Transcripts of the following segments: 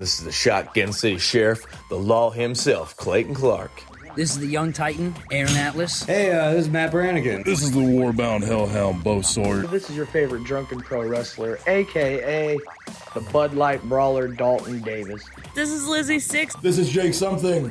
This is the Shotgun City Sheriff, the law himself, Clayton Clark. This is the young Titan, Aaron Atlas. Hey, this is Matt Brannigan. This is the war-bound hellhound, Bo Sword. This is your favorite drunken pro wrestler, a.k.a. the Bud Light brawler, Dalton Davis. This is Lizzie Six. This is Jake Something.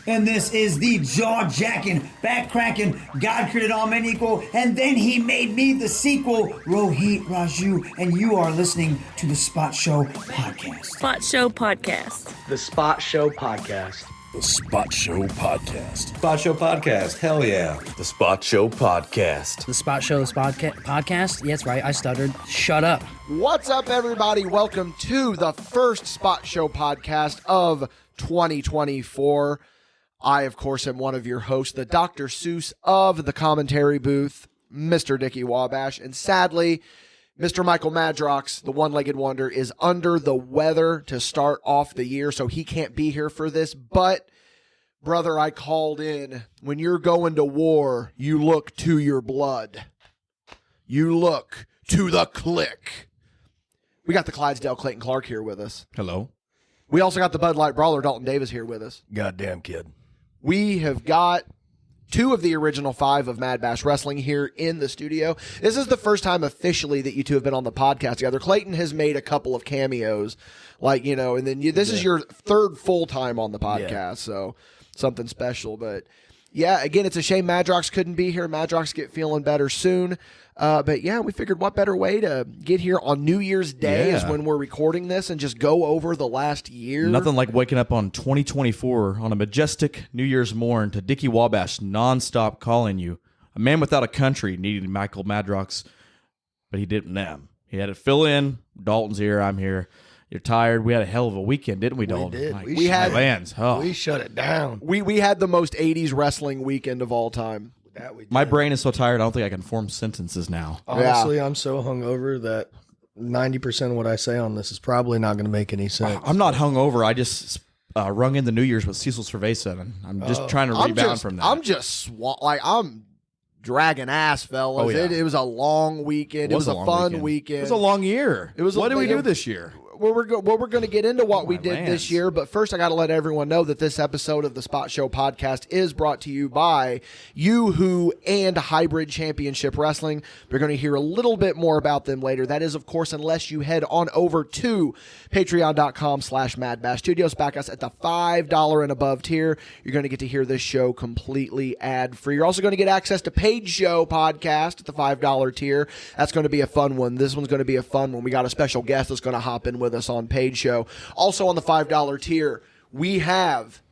And this is the jaw-jacking, back-cracking, God-created all men equal, and then he made me the sequel, Rohit Raju, and you are listening to the Spot Show Podcast. Spot Show Podcast. The Spot Show Podcast. The Spot Show Podcast. Spot Show Podcast. Hell yeah. The Spot Show Podcast. The Spot Show Podcast? Yeah, that's right, I stuttered. Shut up. What's up, everybody? Welcome to the first Spot Show Podcast of 2024. I, of course, am one of your hosts, the Dr. Seuss of the commentary booth, Mr. Dickie Wabash. And sadly, Mr. Michael Madrox, the one-legged wonder, is under the weather to start off the year, so he can't be here for this. But, brother, I called in. When you're going to war, you look to your blood. You look to the click. We got the Clydesdale Clayton Clark here with us. Hello. We also got the Bud Light brawler Dalton Davis here with us. Goddamn kid. We have got two of the original five of MadBash Wrestling here in the studio. This is the first time officially that you two have been on the podcast together. Clayton has made a couple of cameos, and then this is your third full time on the podcast, so something special. But yeah, again, it's a shame Madrox couldn't be here. Madrox get feeling better soon. But yeah, we figured what better way to get here on New Year's Day is when we're recording this and just go over the last year. Nothing like waking up on 2024 on a majestic New Year's morn to Dickie Wabash nonstop calling you. A man without a country needed Michael Madrox, but he didn't have. He had to fill in. Dalton's here. I'm here. You're tired. We had a hell of a weekend, didn't we, Dalton? We did. Like, We had Vans. Oh. We shut it down. We had the most 80s wrestling weekend of all time. My brain is so tired, I don't think I can form sentences now. Honestly, I'm so hungover that 90% of what I say on this is probably not going to make any sense. I'm not hungover. I just rung in the New Year's with Cecil Cerveza, and I'm just trying to rebound from that. I'm dragging ass, fellas. Oh, yeah. It was a long weekend. It was a fun weekend. It was a long year. What did we do this year? Well, we're going to get into what we did lands. this year, but first I got to let everyone know that this episode of the Spot Show Podcast is brought to you by Yoo-Hoo and Hybrid Championship Wrestling. We're going to hear a little bit more about them later. That is, of course, unless you head on over to patreon.com/MadBash Studios. Back us at the $5 and above tier. You're going to get to hear this show completely ad-free. You're also going to get access to Paid Show Podcast at the $5 tier. That's going to be a fun one. This one's going to be a fun one. We got a special guest that's going to hop in with us on Paid Show. Also on the $5 tier, we have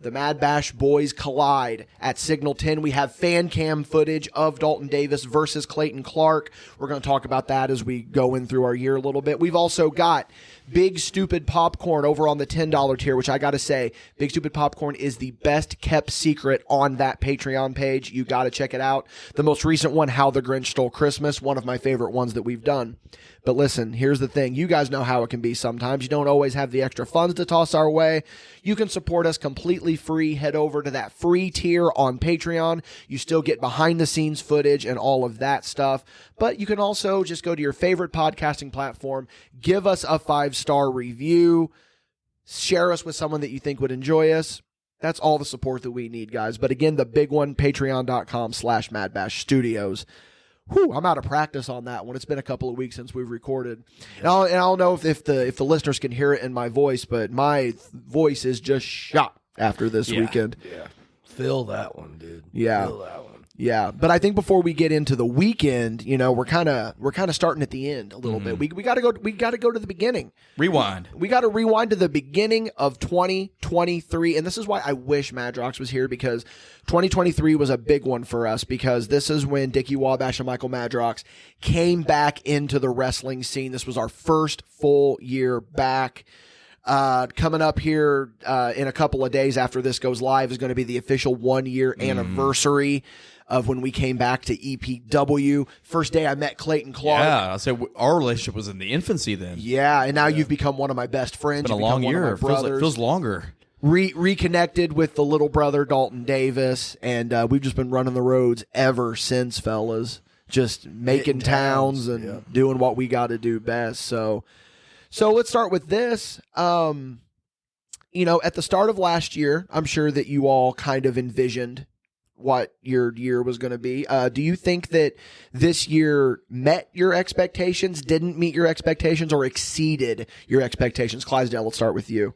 the MadBash Boys Collide at Signal 10. We have fan cam footage of Dalton Davis versus Clayton Clark. We're going to talk about that as we go in through our year a little bit. We've also got Big Stupid Popcorn over on the $10 tier, which I got to say, Big Stupid Popcorn is the best kept secret on that Patreon page. You got to check it out. The most recent one, How the Grinch Stole Christmas, one of my favorite ones that we've done. But listen, here's the thing. You guys know how it can be sometimes. You don't always have the extra funds to toss our way. You can support us completely free. Head over to that free tier on Patreon. You still get behind-the-scenes footage and all of that stuff. But you can also just go to your favorite podcasting platform, give us a 5-star review, share us with someone that you think would enjoy us. That's all the support that we need, guys. But again, the big one, patreon.com/MadBash Studios. Whew, I'm out of practice on that one. It's been a couple of weeks since we've recorded. And I don't know if the listeners can hear it in my voice, but my voice is just shot after this weekend. Yeah. Feel that one, dude. Yeah. Feel that one. Yeah, but I think before we get into the weekend, we're kind of starting at the end a little bit. We got to go to the beginning. Rewind. We got to rewind to the beginning of 2023, and this is why I wish Madrox was here, because 2023 was a big one for us, because this is when Dickie Wabash and Michael Madrox came back into the wrestling scene. This was our first full year back. Coming up here in a couple of days after this goes live is going to be the official 1-year anniversary of when we came back to EPW. First day I met Clayton Clark. Yeah, I said our relationship was in the infancy then. Yeah, and now you've become one of my best friends. It's been a You've long become year. One of my brothers. Feels longer. Reconnected with the little brother, Dalton Davis, and we've just been running the roads ever since, fellas. Just making towns and doing what we got to do best. So let's start with this. at the start of last year, I'm sure that you all kind of envisioned what your year was going to be. Do you think that this year met your expectations, didn't meet your expectations, or exceeded your expectations? Clydesdale, let's start with you.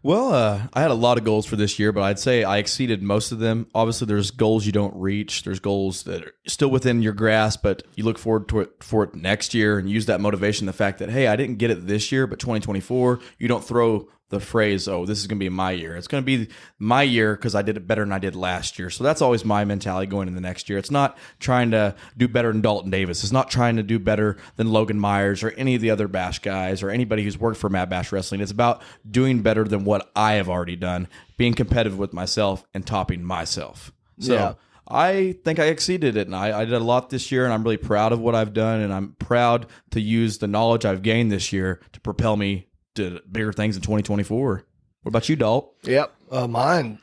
Well, I had a lot of goals for this year, but I'd say I exceeded most of them. Obviously, there's goals you don't reach. There's goals that are still within your grasp, but you look forward to it for it next year and use that motivation, the fact that, hey, I didn't get it this year, but 2024, you don't throw the phrase, oh, this is going to be my year. It's going to be my year because I did it better than I did last year. So that's always my mentality going into the next year. It's not trying to do better than Dalton Davis. It's not trying to do better than Logan Myers or any of the other Bash guys or anybody who's worked for MadBash Wrestling. It's about doing better than what I have already done, being competitive with myself and topping myself. So Yeah. I think I exceeded it, and I did a lot this year, and I'm really proud of what I've done, and I'm proud to use the knowledge I've gained this year to propel me to bigger things in 2024. What about you, Dalt? Yep. Mine,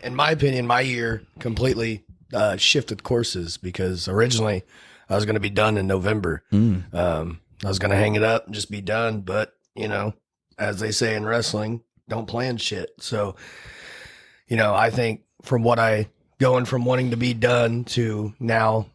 in my opinion, my year completely shifted courses because originally I was going to be done in November. I was going to hang it up and just be done. But, as they say in wrestling, don't plan shit. So, I think going from wanting to be done to now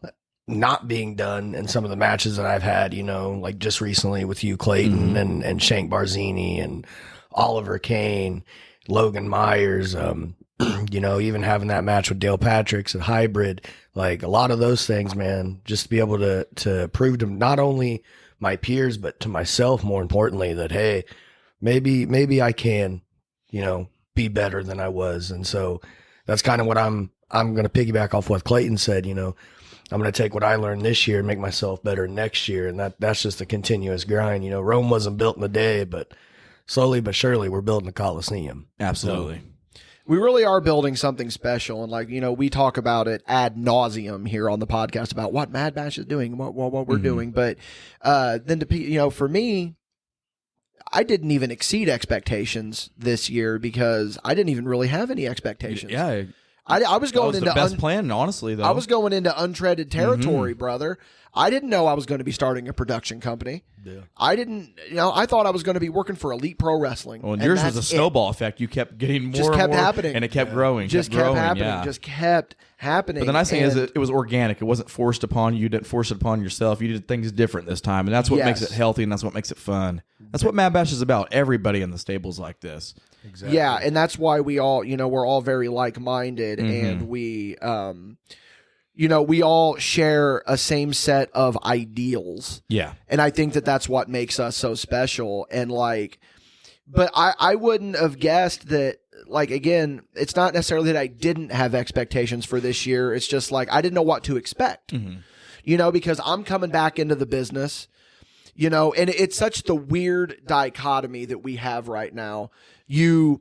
not being done in some of the matches that I've had, like just recently with you, Clayrton, and Shank Barzini and Oliver Kane, Logan Myers, even having that match with Dale Patricks at Hybrid, like a lot of those things, man, just to be able to prove to not only my peers, but to myself, more importantly, that, hey, maybe I can, be better than I was. And so that's kind of what I'm going to piggyback off what Clayrton said, I'm going to take what I learned this year and make myself better next year. And that's just a continuous grind. Rome wasn't built in a day, but slowly but surely we're building a Coliseum. Absolutely. We really are building something special. And we talk about it ad nauseum here on the podcast about what MadBash is doing, what we're doing. But then for me, I didn't even exceed expectations this year because I didn't even really have any expectations. Yeah. I was going into the best plan, honestly, though. I was going into untreaded territory, brother. I didn't know I was going to be starting a production company. Yeah. I didn't, I thought I was going to be working for Elite Pro Wrestling. Well, and yours was a snowball effect. You kept getting more just kept and more, happening. And it kept growing. Just kept happening. But the nice thing is it was organic. It wasn't forced upon you. You didn't force it upon yourself. You did things different this time. And that's what makes it healthy, and that's what makes it fun. That's what MadBash is about. Everybody in the stable's like this. Exactly. Yeah, and that's why we all, we're all very like-minded, and we, we all share a same set of ideals. Yeah. And I think that that's what makes us so special. And but I wouldn't have guessed that, again, it's not necessarily that I didn't have expectations for this year. It's just I didn't know what to expect, because I'm coming back into the business, and it's such the weird dichotomy that we have right now. You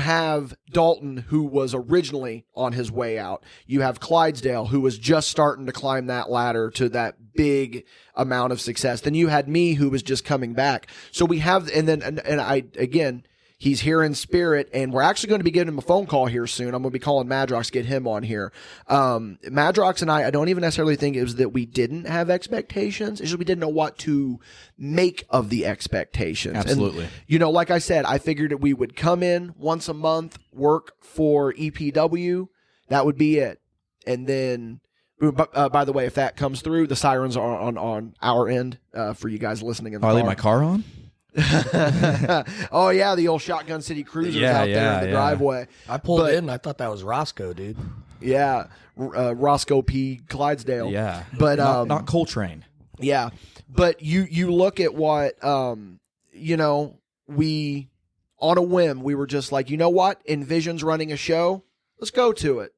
have Dalton, who was originally on his way out. You have Clydesdale, who was just starting to climb that ladder to that big amount of success. Then you had me, who was just coming back. So we have, and I, again, he's here in spirit, and we're actually going to be giving him a phone call here soon. I'm going to be calling Madrox, get him on here. Madrox and I don't even necessarily think it was that we didn't have expectations. It's just we didn't know what to make of the expectations. Absolutely. And, like I said, I figured that we would come in once a month, work for EPW. That would be it. And then, by the way, if that comes through, the sirens are on our end for you guys listening in the car. I leave my car on? Oh yeah, the old Shotgun City Cruisers out there in the driveway. I pulled in and I thought that was Roscoe, dude. Yeah, Roscoe P. Clydesdale. Yeah, but not Coltrane. Yeah, but you look at what we on a whim we were just like, what? Envision's running a show. Let's go to it.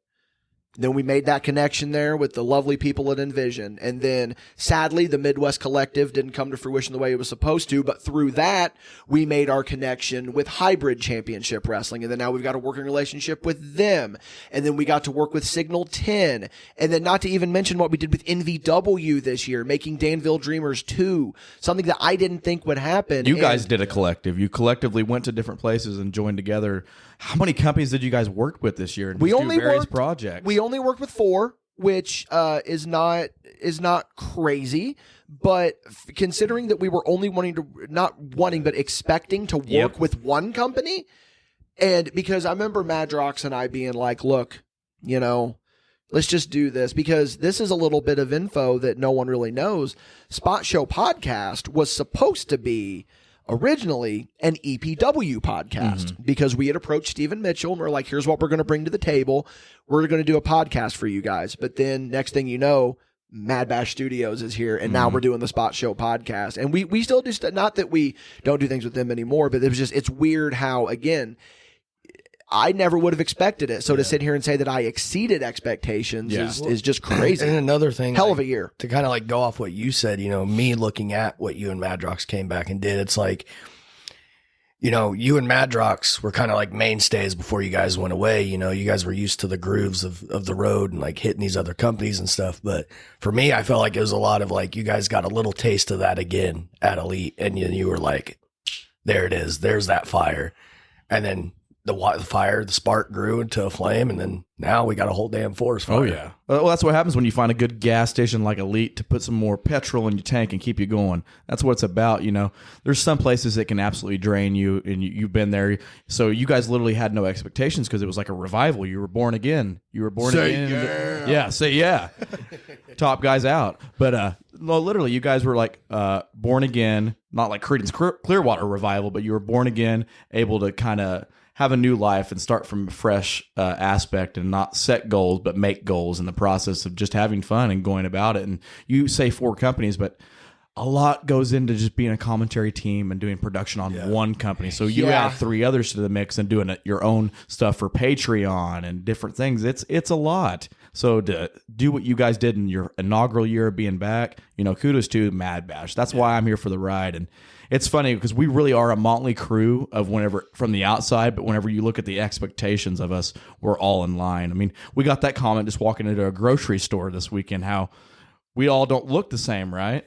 Then we made that connection there with the lovely people at Envision. And then, sadly, the Midwest Collective didn't come to fruition the way it was supposed to. But through that, we made our connection with Hybrid Championship Wrestling. And then now we've got a working relationship with them. And then we got to work with Signal 10. And then not to even mention what we did with NVW this year, making Danville Dreamers 2. Something that I didn't think would happen. You guys did a collective. You collectively went to different places and joined together. How many companies did you guys work with this year? And we do only various worked projects. We only worked with 4, which is not crazy. But considering that we were only not wanting, but expecting to work with one company, And because I remember Madrox and I being like, look, you know, let's just do this, because this is a little bit of info that no one really knows. Spot Show Podcast was supposed to be originally an EPW podcast, because we had approached Stephen Mitchell and we're like, here's what we're going to bring to the table. We're going to do a podcast for you guys. But then next thing you know, MadBash Studios is here, and now we're doing the Spot Show Podcast. And we still do not that we don't do things with them anymore, but it's weird how, again, I never would have expected it. So to sit here and say that I exceeded expectations is just crazy. And another thing, hell of a year. To kind of like go off what you said, you know, me looking at what you and Madrox came back and did, it's like, you know, you and Madrox were kind of like mainstays before you guys went away. You know, you guys were used to the grooves of the road and like hitting these other companies and stuff. But for me, I felt like it was a lot of like, you guys got a little taste of that again at Elite. And you were like, there it is. There's that fire. And then the spark grew into a flame, and then now we got a whole damn forest fire. Oh, yeah. Well, that's what happens when you find a good gas station like Elite to put some more petrol in your tank and keep you going. That's what it's about, you know. There's some places that can absolutely drain you, and you've been there. So you guys literally had no expectations because it was like a revival. You were born again. You were born again. Yeah. Yeah, say yeah. Top guys out. But no, literally, you guys were like born again, not like Creedence Clearwater revival, but you were born again, able to kind of have a new life and start from a fresh aspect, and not set goals, but make goals in the process of just having fun and going about it. And you say 4 companies, but a lot goes into just being a commentary team and doing production on one company. So you add 3 others to the mix and doing your own stuff for Patreon and different things. It's a lot. So to do what you guys did in your inaugural year of being back, you know, kudos to MadBash. That's why I'm here for the ride. And it's funny because we really are a motley crew of whenever from the outside, but whenever you look at the expectations of us, we're all in line. I mean, we got that comment just walking into a grocery store this weekend, how we all don't look the same, right?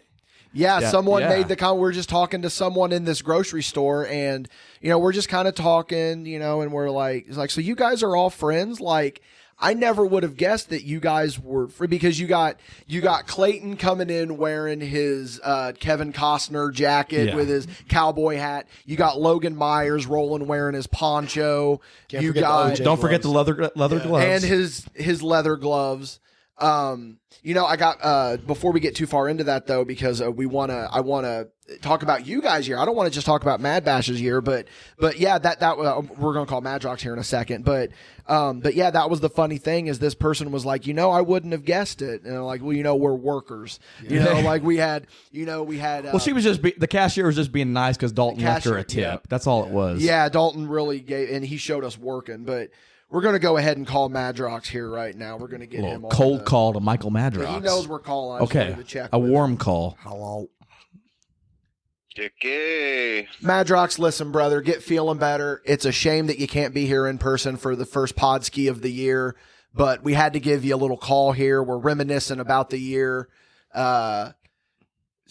Yeah, someone made the comment. We're just talking to someone in this grocery store, and you know, we're just kind of talking, you know, and we're like, it's like, so you guys are all friends? Like, I never would have guessed that you guys were free, because you got Clayrton coming in wearing his Kevin Costner jacket with his cowboy hat. You got Logan Myers rolling wearing his poncho. Don't forget the leather gloves and his leather gloves. You know, I got before we get too far into that though, because I want to talk about you guys here. I don't want to just talk about MadBash's year, but yeah, that we're gonna call Madrox here in a second, but yeah, that was the funny thing, is this person was like, you know, I wouldn't have guessed it, and I'm like, well, you know, we're workers, you know, like we had. Well, she was just the cashier was just being nice because Dalton left her a tip. Yeah. That's all it was. Yeah, Dalton really gave, and he showed us working, but. We're going to go ahead and call Madrox here right now. We're going to get him on cold call to Michael Madrox. He knows we're calling. Okay, a warm call. Hello. Dickie. Madrox, listen, brother, get feeling better. It's a shame that you can't be here in person for the first podski of the year, but we had to give you a little call here. We're reminiscing about the year.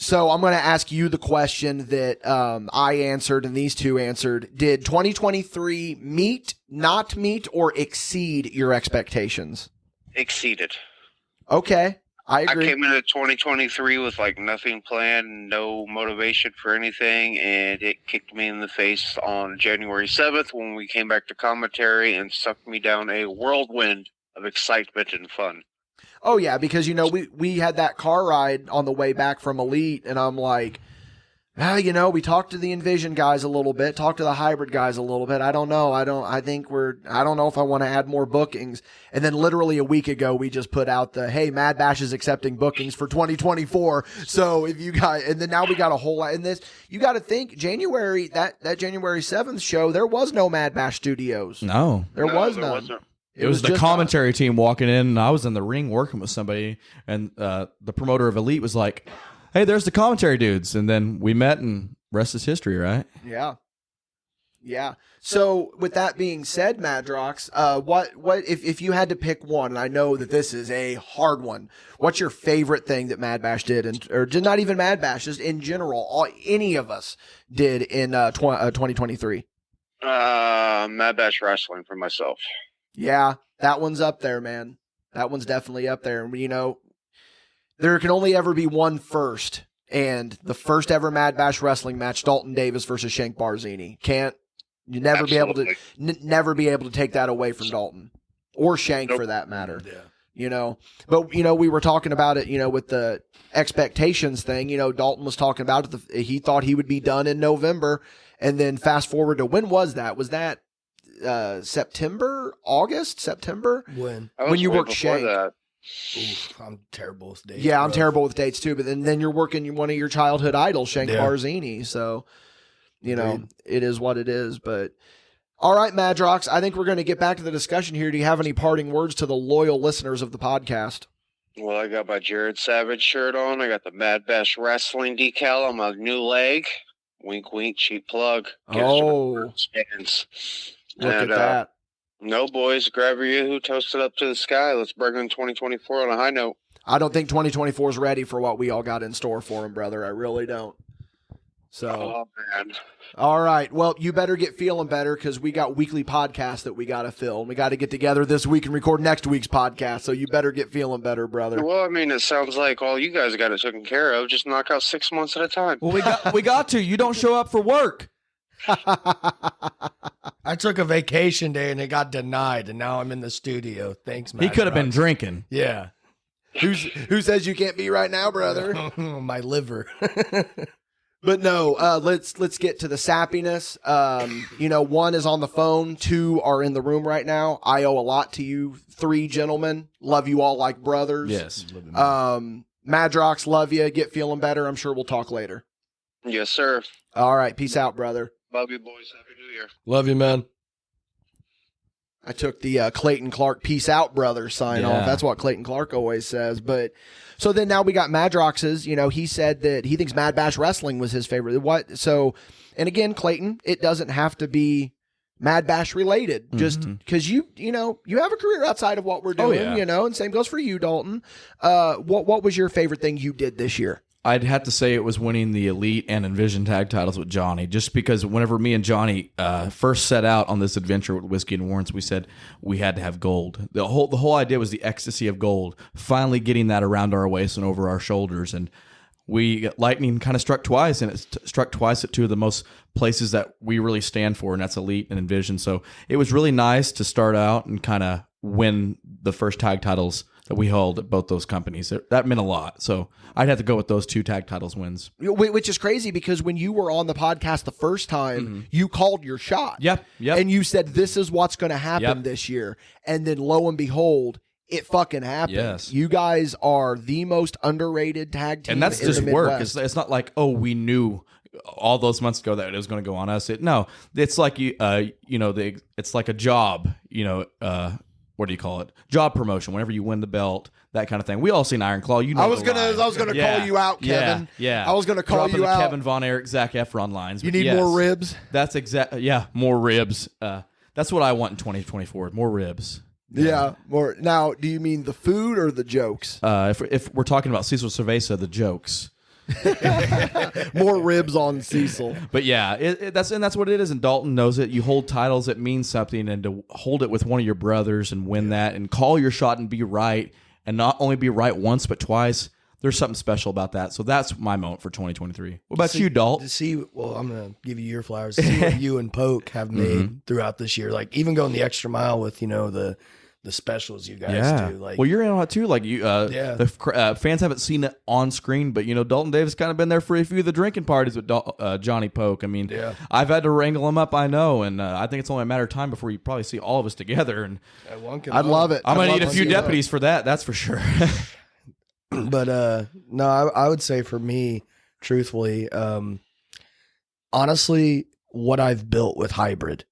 So I'm going to ask you the question that I answered and these two answered. Did 2023 meet, not meet, or exceed your expectations? Exceeded. Okay, I agree. I came into 2023 with like nothing planned, no motivation for anything, and it kicked me in the face on January 7th when we came back to commentary and sucked me down a whirlwind of excitement and fun. Oh, yeah, because, you know, we had that car ride on the way back from Elite, and I'm like, you know, we talked to the Envision guys a little bit, talked to the Hybrid guys a little bit. I don't know. I don't know if I want to add more bookings. And then literally a week ago, we just put out the, hey, MadBash is accepting bookings for 2024. So if you guys, and then now we got a whole lot in this. You got to think January, that January 7th show, there was no MadBash Studios. No. There was none. Wasn't. It was the commentary team walking in, and I was in the ring working with somebody, and the promoter of Elite was like, hey, there's the commentary dudes. And then we met, and rest is history, right? Yeah. Yeah. So with that being said, Madrox, what if you had to pick one, and I know that this is a hard one, what's your favorite thing that MadBash did, or not even MadBash, just in general, any of us did in 2023? MadBash wrestling for myself. Yeah, that one's up there, man. That one's definitely up there. And, you know, there can only ever be one first. And the first ever MadBash wrestling match, Dalton Davis versus Shank Barzini. You never Absolutely. never be able to take that away from Dalton or Shank for that matter. Yeah. You know, but you know, we were talking about it, you know, with the expectations thing. You know, Dalton was talking about it. He thought he would be done in November, and then fast forward to when was that? Was that September? When? When you worked Shank? That. Oof, I'm terrible with dates. Yeah, I'm bro. terrible with dates too. But then you're working one of your childhood idols, Shank Yeah. Barzini. So, you know, Agreed. it is what it is. But all right, Madrox, I think we're going to get back to the discussion here. Do you have any parting words to the loyal listeners of the podcast? Well, I got my Jared Savage shirt on. I got the MadBash wrestling decal on my new leg. Wink, wink, cheap plug. Oh. Stands. Look at that. No, boys, grab your Yoo-hoo, toast it up to the sky. Let's bring in 2024 on a high note. I don't think 2024 is ready for what we all got in store for him, brother. I really don't. So, Oh, man. all right. Well, you better get feeling better because we got weekly podcasts that we got to film. We got to get together this week and record next week's podcast. So you better get feeling better, brother. Well, I mean, it sounds like all you guys got it taken care of. Just knock out 6 months at a time. Well, we got to. You don't show up for work. I took a vacation day and it got denied, and now I'm in the studio. Thanks, man. He could have been drinking. Yeah. Who says you can't be right now, brother? My liver. But no, let's get to the sappiness. You know, 1 is on the phone, 2 are in the room right now. I owe a lot to you 3 gentlemen. Love you all like brothers. Yes. Madrox, love you. Get feeling better. I'm sure we'll talk later. Yes, sir. All right, peace out, brother. Love you, boys. Happy New Year. Love you, man. I took the Clayton Clark peace out, brother sign Yeah. off. That's what Clayton Clark always says. But so then now we got Madrox's, you know, he said that he thinks MadBash Wrestling was his favorite. What? So, and again, Clayton, it doesn't have to be MadBash related, just because you know, you have a career outside of what we're doing, yeah. you know, and same goes for you, Dalton. What was your favorite thing you did this year? I'd have to say it was winning the Elite and Envision tag titles with Johnny, just because whenever me and Johnny first set out on this adventure with Whiskey and Warrants, we said we had to have gold. The whole idea was the ecstasy of gold, finally getting that around our waist and over our shoulders. And lightning kind of struck twice, and it struck twice at 2 of the most places that we really stand for, and that's Elite and Envision. So it was really nice to start out and kind of win the first tag titles that we held at both those companies. That meant a lot. So I'd have to go with those 2 tag titles wins. Which is crazy because when you were on the podcast the first time, you called your shot. Yep. And you said, this is what's going to happen this year. And then lo and behold, it fucking happened. Yes. You guys are the most underrated tag team And that's in just the work. Midwest. It's not like, oh, we knew all those months ago that it was going to go on us. It's like it's like a job. What do you call it? Job promotion. Whenever you win the belt, that kind of thing. We all seen Iron Claw. You know, I was gonna call you out, Kevin. Yeah. I was gonna call Dropping you the out. Kevin Von Erich, Zac Efron lines. You But need yes, more ribs? That's exactly. Yeah, more ribs. That's what I want in 2024. More ribs. Yeah, more. Now, do you mean the food or the jokes? If we're talking about Cecil Cerveza, the jokes. More ribs on Cecil. But yeah, that's what it is. And Dalton knows it. You hold titles, it means something, and to hold it with one of your brothers and win that, and call your shot and be right, and not only be right once but twice. There's something special about that. So that's my moment for 2023. What about you, Dalt? Well, I'm gonna give you your flowers. To see what you and Poke have made throughout this year, like even going the extra mile with the specials you guys do. Like, well, you're in on it too. Like you, the fans haven't seen it on screen, but Dalton Davis kind of been there for a few of the drinking parties with Johnny Poke. I mean, I've had to wrangle him up, I know, and I think it's only a matter of time before you probably see all of us together. And I'd love it. I'm gonna need a few deputies for that. That's for sure. But no, I would say for me, truthfully, honestly, what I've built with Hybrid,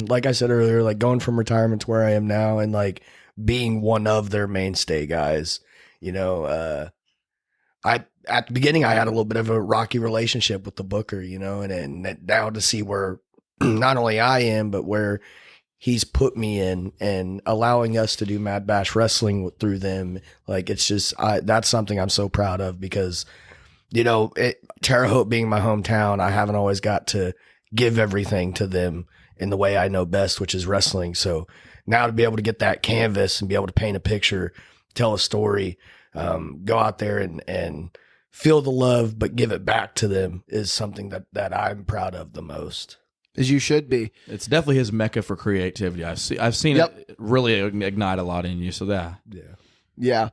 like I said earlier, like going from retirement to where I am now, and like being one of their mainstay guys. I at the beginning I had a little bit of a rocky relationship with the booker, and now to see where not only I am, but where he's put me in and allowing us to do MadBash Wrestling through them. Like, it's just, that's something I'm so proud of because, Terre Haute being my hometown, I haven't always got to give everything to them in the way I know best, which is wrestling. So now to be able to get that canvas and be able to paint a picture, tell a story, go out there and feel the love but give it back to them is something that I'm proud of the most. As you should be. It's definitely his mecca for creativity. I've seen it really ignite a lot in you. So Yeah.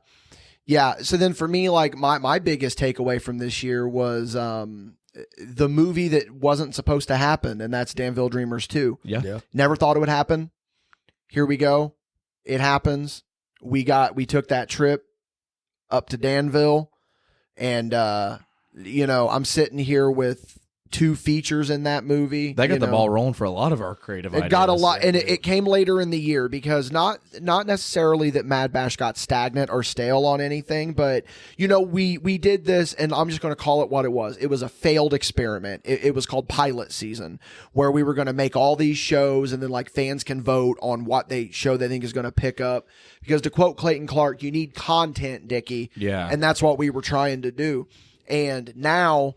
So then for me, like my biggest takeaway from this year was the movie that wasn't supposed to happen, and that's Danville Dreamers 2. Yeah. Never thought it would happen. Here we go. It happens. We took that trip up to Danville, and I'm sitting here with 2 features in that movie. They got the ball rolling for a lot of our creative ideas. It got a lot, and it came later in the year because not necessarily that MadBash got stagnant or stale on anything, but we did this, and I'm just going to call it what it was. It was a failed experiment. It was called Pilot Season, where we were going to make all these shows, and then like fans can vote on what they think is going to pick up. Because to quote Clayton Clark, you need content, Dickie. Yeah, and that's what we were trying to do. And now,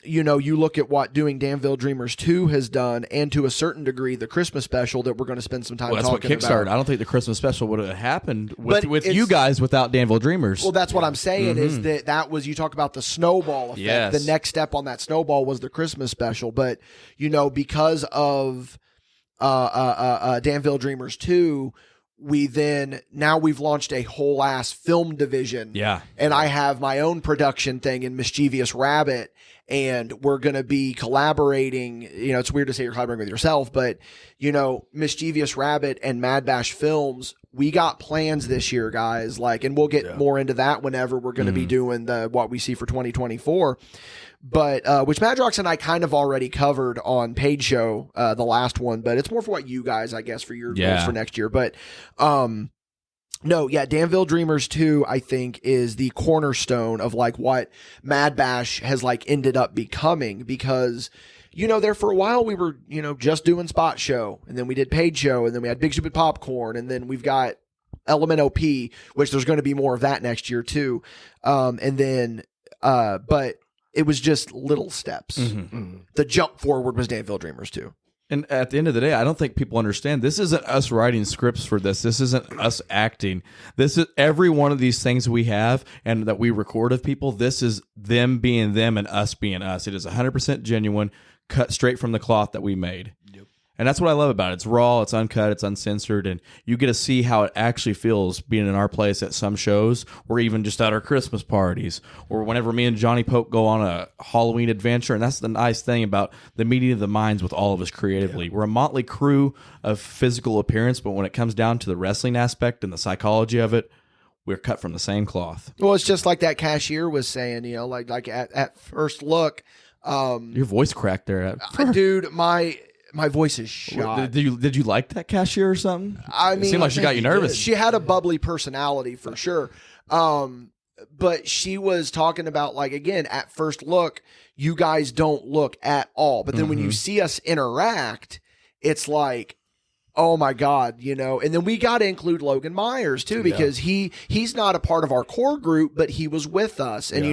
you look at what doing Danville Dreamers 2 has done, and to a certain degree, the Christmas special that we're going to spend some time talking about. That's what kickstarted. I don't think the Christmas special would have happened with you guys without Danville Dreamers. Well, that's what I'm saying is that was, you talk about the snowball effect. Yes. The next step on that snowball was the Christmas special. But, because of Danville Dreamers 2, we've launched a whole ass film division. Yeah. And I have my own production thing in Mischievous Rabbit, and we're going to be collaborating. It's weird to say you're collaborating with yourself, but Mischievous Rabbit and MadBash Films, we got plans this year, guys, and we'll get more into that whenever we're going to be doing what we see for 2024. But which Madrox and I kind of already covered on Paid Show, the last one, but it's more for what you guys, I guess, for your goals for next year. But Danville Dreamers 2, I think, is the cornerstone of what MadBash has ended up becoming, because there for a while we were just doing Spot Show, and then we did Paid Show, and then we had Big Stupid Popcorn, and then we've got Element OP, which there's going to be more of that next year too, but it was just little steps. The jump forward was Danville Dreamers 2. And at the end of the day, I don't think people understand. This isn't us writing scripts for this. This isn't us acting. This is every one of these things we have and that we record of people. This is them being them and us being us. It is 100% genuine, cut straight from the cloth that we made. And that's what I love about it. It's raw, it's uncut, it's uncensored, and you get to see how it actually feels being in our place at some shows, or even just at our Christmas parties, or whenever me and Johnny Pope go on a Halloween adventure. And that's the nice thing about the meeting of the minds with all of us creatively. We're a motley crew of physical appearance, but when it comes down to the wrestling aspect and the psychology of it, we're cut from the same cloth. Well, it's just like that cashier was saying, like at first look. Your voice cracked there. Dude, my voice is shot. Did you like that cashier or something? I mean, it seemed like she got you nervous. She had a bubbly personality for sure. But she was talking about, again, at first look, you guys don't look at all. But then when you see us interact, it's like, oh my God, and then we got to include Logan Myers too, because he's not a part of our core group, but he was with us, and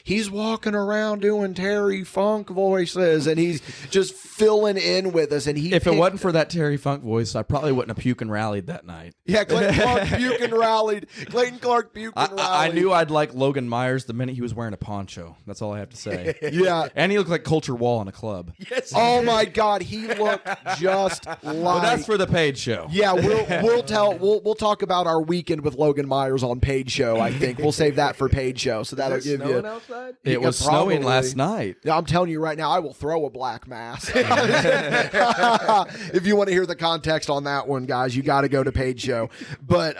he's walking around doing Terry Funk voices, and he's just filling in with us. And if it wasn't for that Terry Funk voice, I probably wouldn't have puke and rallied that night. Yeah, Clayton Clark puke and rallied. Clayton Clark puke and rallied. I knew I'd like Logan Myers the minute he was wearing a poncho. That's all I have to say. Yeah, and he looked like Culture Wall in a club. Yes. Oh my God, he looked just like. But that's for the Paid Show. Yeah, we'll talk about our weekend with Logan Myers on Paid Show. I think we'll save that for Paid Show, so that'll give you. Outside? It was snowing last night. I'm telling you right now, I will throw a black mass. If you want to hear the context on that one, guys, you got to go to Paid Show. But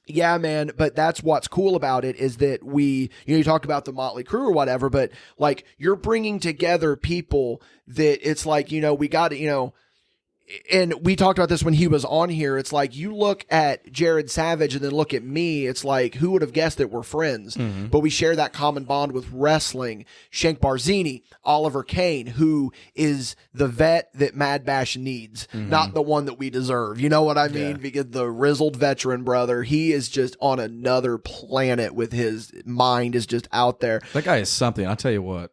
yeah, man. But that's what's cool about it is that you talk about the Motley Crew or whatever, but you're bringing together people that it's we got to, and we talked about this when he was on here. It's you look at Jared Savage and then look at me. It's who would have guessed that we're friends? But we share that common bond with wrestling. Shank Barzini, Oliver Kane, who is the vet that MadBash needs, not the one that we deserve. You know what I mean? Because the grizzled veteran brother, he is just on another planet with his mind is just out there. That guy is something. I'll tell you what.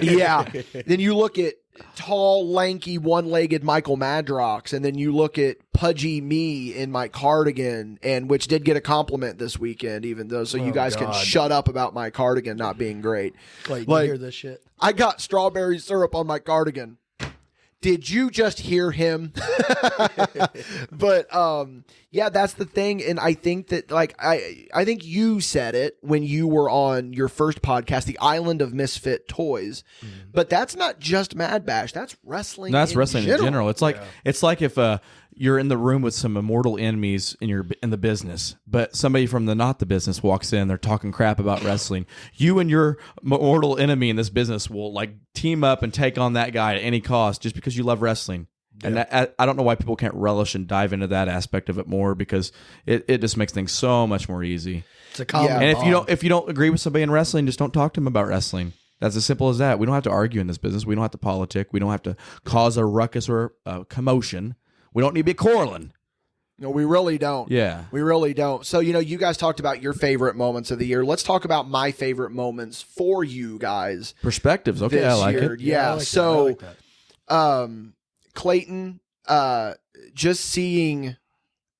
Yeah. Then you look at tall, lanky, one-legged Michael Madrox, and then you look at pudgy me in my cardigan, and which did get a compliment this weekend, even though, so you guys can shut up about my cardigan not being great. Like, you hear this shit? I got strawberry syrup on my cardigan. Did you just hear him? But yeah, that's the thing, and I think that like I think you said it when you were on your first podcast, the Island of Misfit Toys. But that's not just MadBash. That's wrestling. That's wrestling in general. It's like if you're in the room with some immortal enemies in the business, but somebody from the not the business walks in, they're talking crap about wrestling. You and your mortal enemy in this business will like team up and take on that guy at any cost just because you love wrestling. Yeah. And I don't know why people can't relish and dive into that aspect of it more, because it just makes things so much more easy. It's a common and if you don't agree with somebody in wrestling, just don't talk to them about wrestling. That's as simple as that. We don't have to argue in this business. We don't have to politic. We don't have to cause a ruckus or a commotion. We don't need to be quarreling. No, we really don't. Yeah. We really don't. So, you guys talked about your favorite moments of the year. Let's talk about my favorite moments for you guys. Perspectives. Okay, I like it. Yeah. So, Clayton, just seeing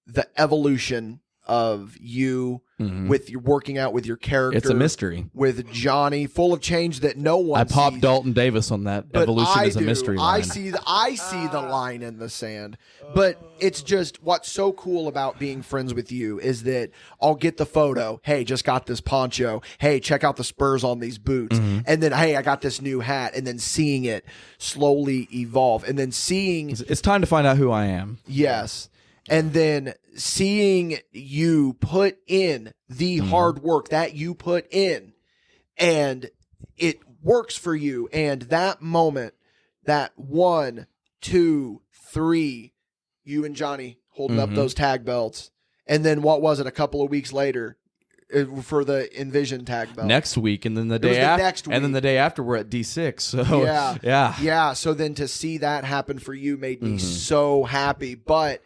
the evolution of you with your working out with your character. It's a mystery. With Johnny, full of change that no one I popped sees. Dalton Davis on that. Evolution is a mystery line. I see the line in the sand. But it's just what's so cool about being friends with you is that I'll get the photo. Hey, just got this poncho. Hey, check out the spurs on these boots. And then, hey, I got this new hat. And then seeing it slowly evolve. And then seeing... It's time to find out who I am. Yes. And then seeing you put in the hard work that you put in, and it works for you. And that moment, that 1, 2, 3, you and Johnny holding up those tag belts. And then what was it, a couple of weeks later for the Envision tag belt? Next week, and then the day after, and then the day after we're at D6. So yeah. So then to see that happen for you made me so happy. But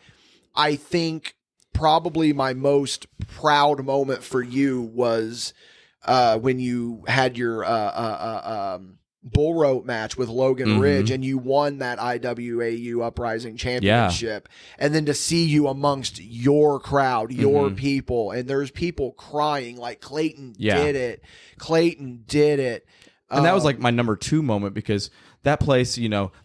I think probably my most proud moment for you was when you had your bull rope match with Logan Ridge, and you won that IWAU Uprising Championship. And then to see you amongst your crowd, your people, and there's people crying like Clayrton did it. Clayrton did it. And that was like my number 2 moment, because that place,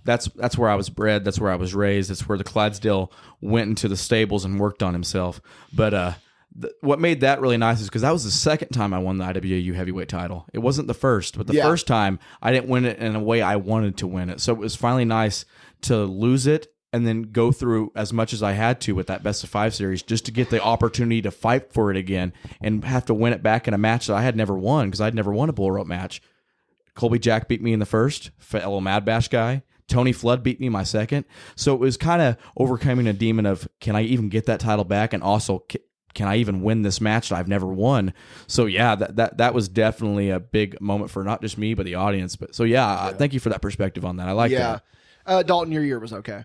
that's where I was bred. That's where I was raised. That's where the Clydesdale went into the stables and worked on himself. But what made that really nice is because that was the second time I won the IWAU heavyweight title. It wasn't the first, but the first time I didn't win it in a way I wanted to win it. So it was finally nice to lose it and then go through as much as I had to with that best of 5 series just to get the opportunity to fight for it again and have to win it back in a match that I had never won, because I'd never won a bull rope match. Colby Jack beat me in the first, fellow MadBash guy. Tony Flood beat me my second. So it was kind of overcoming a demon of, can I even get that title back? And also, can I even win this match that I've never won? So yeah, that was definitely a big moment for not just me, but the audience. But so yeah, thank you for that perspective on that. I like that. Dalton, your year was okay.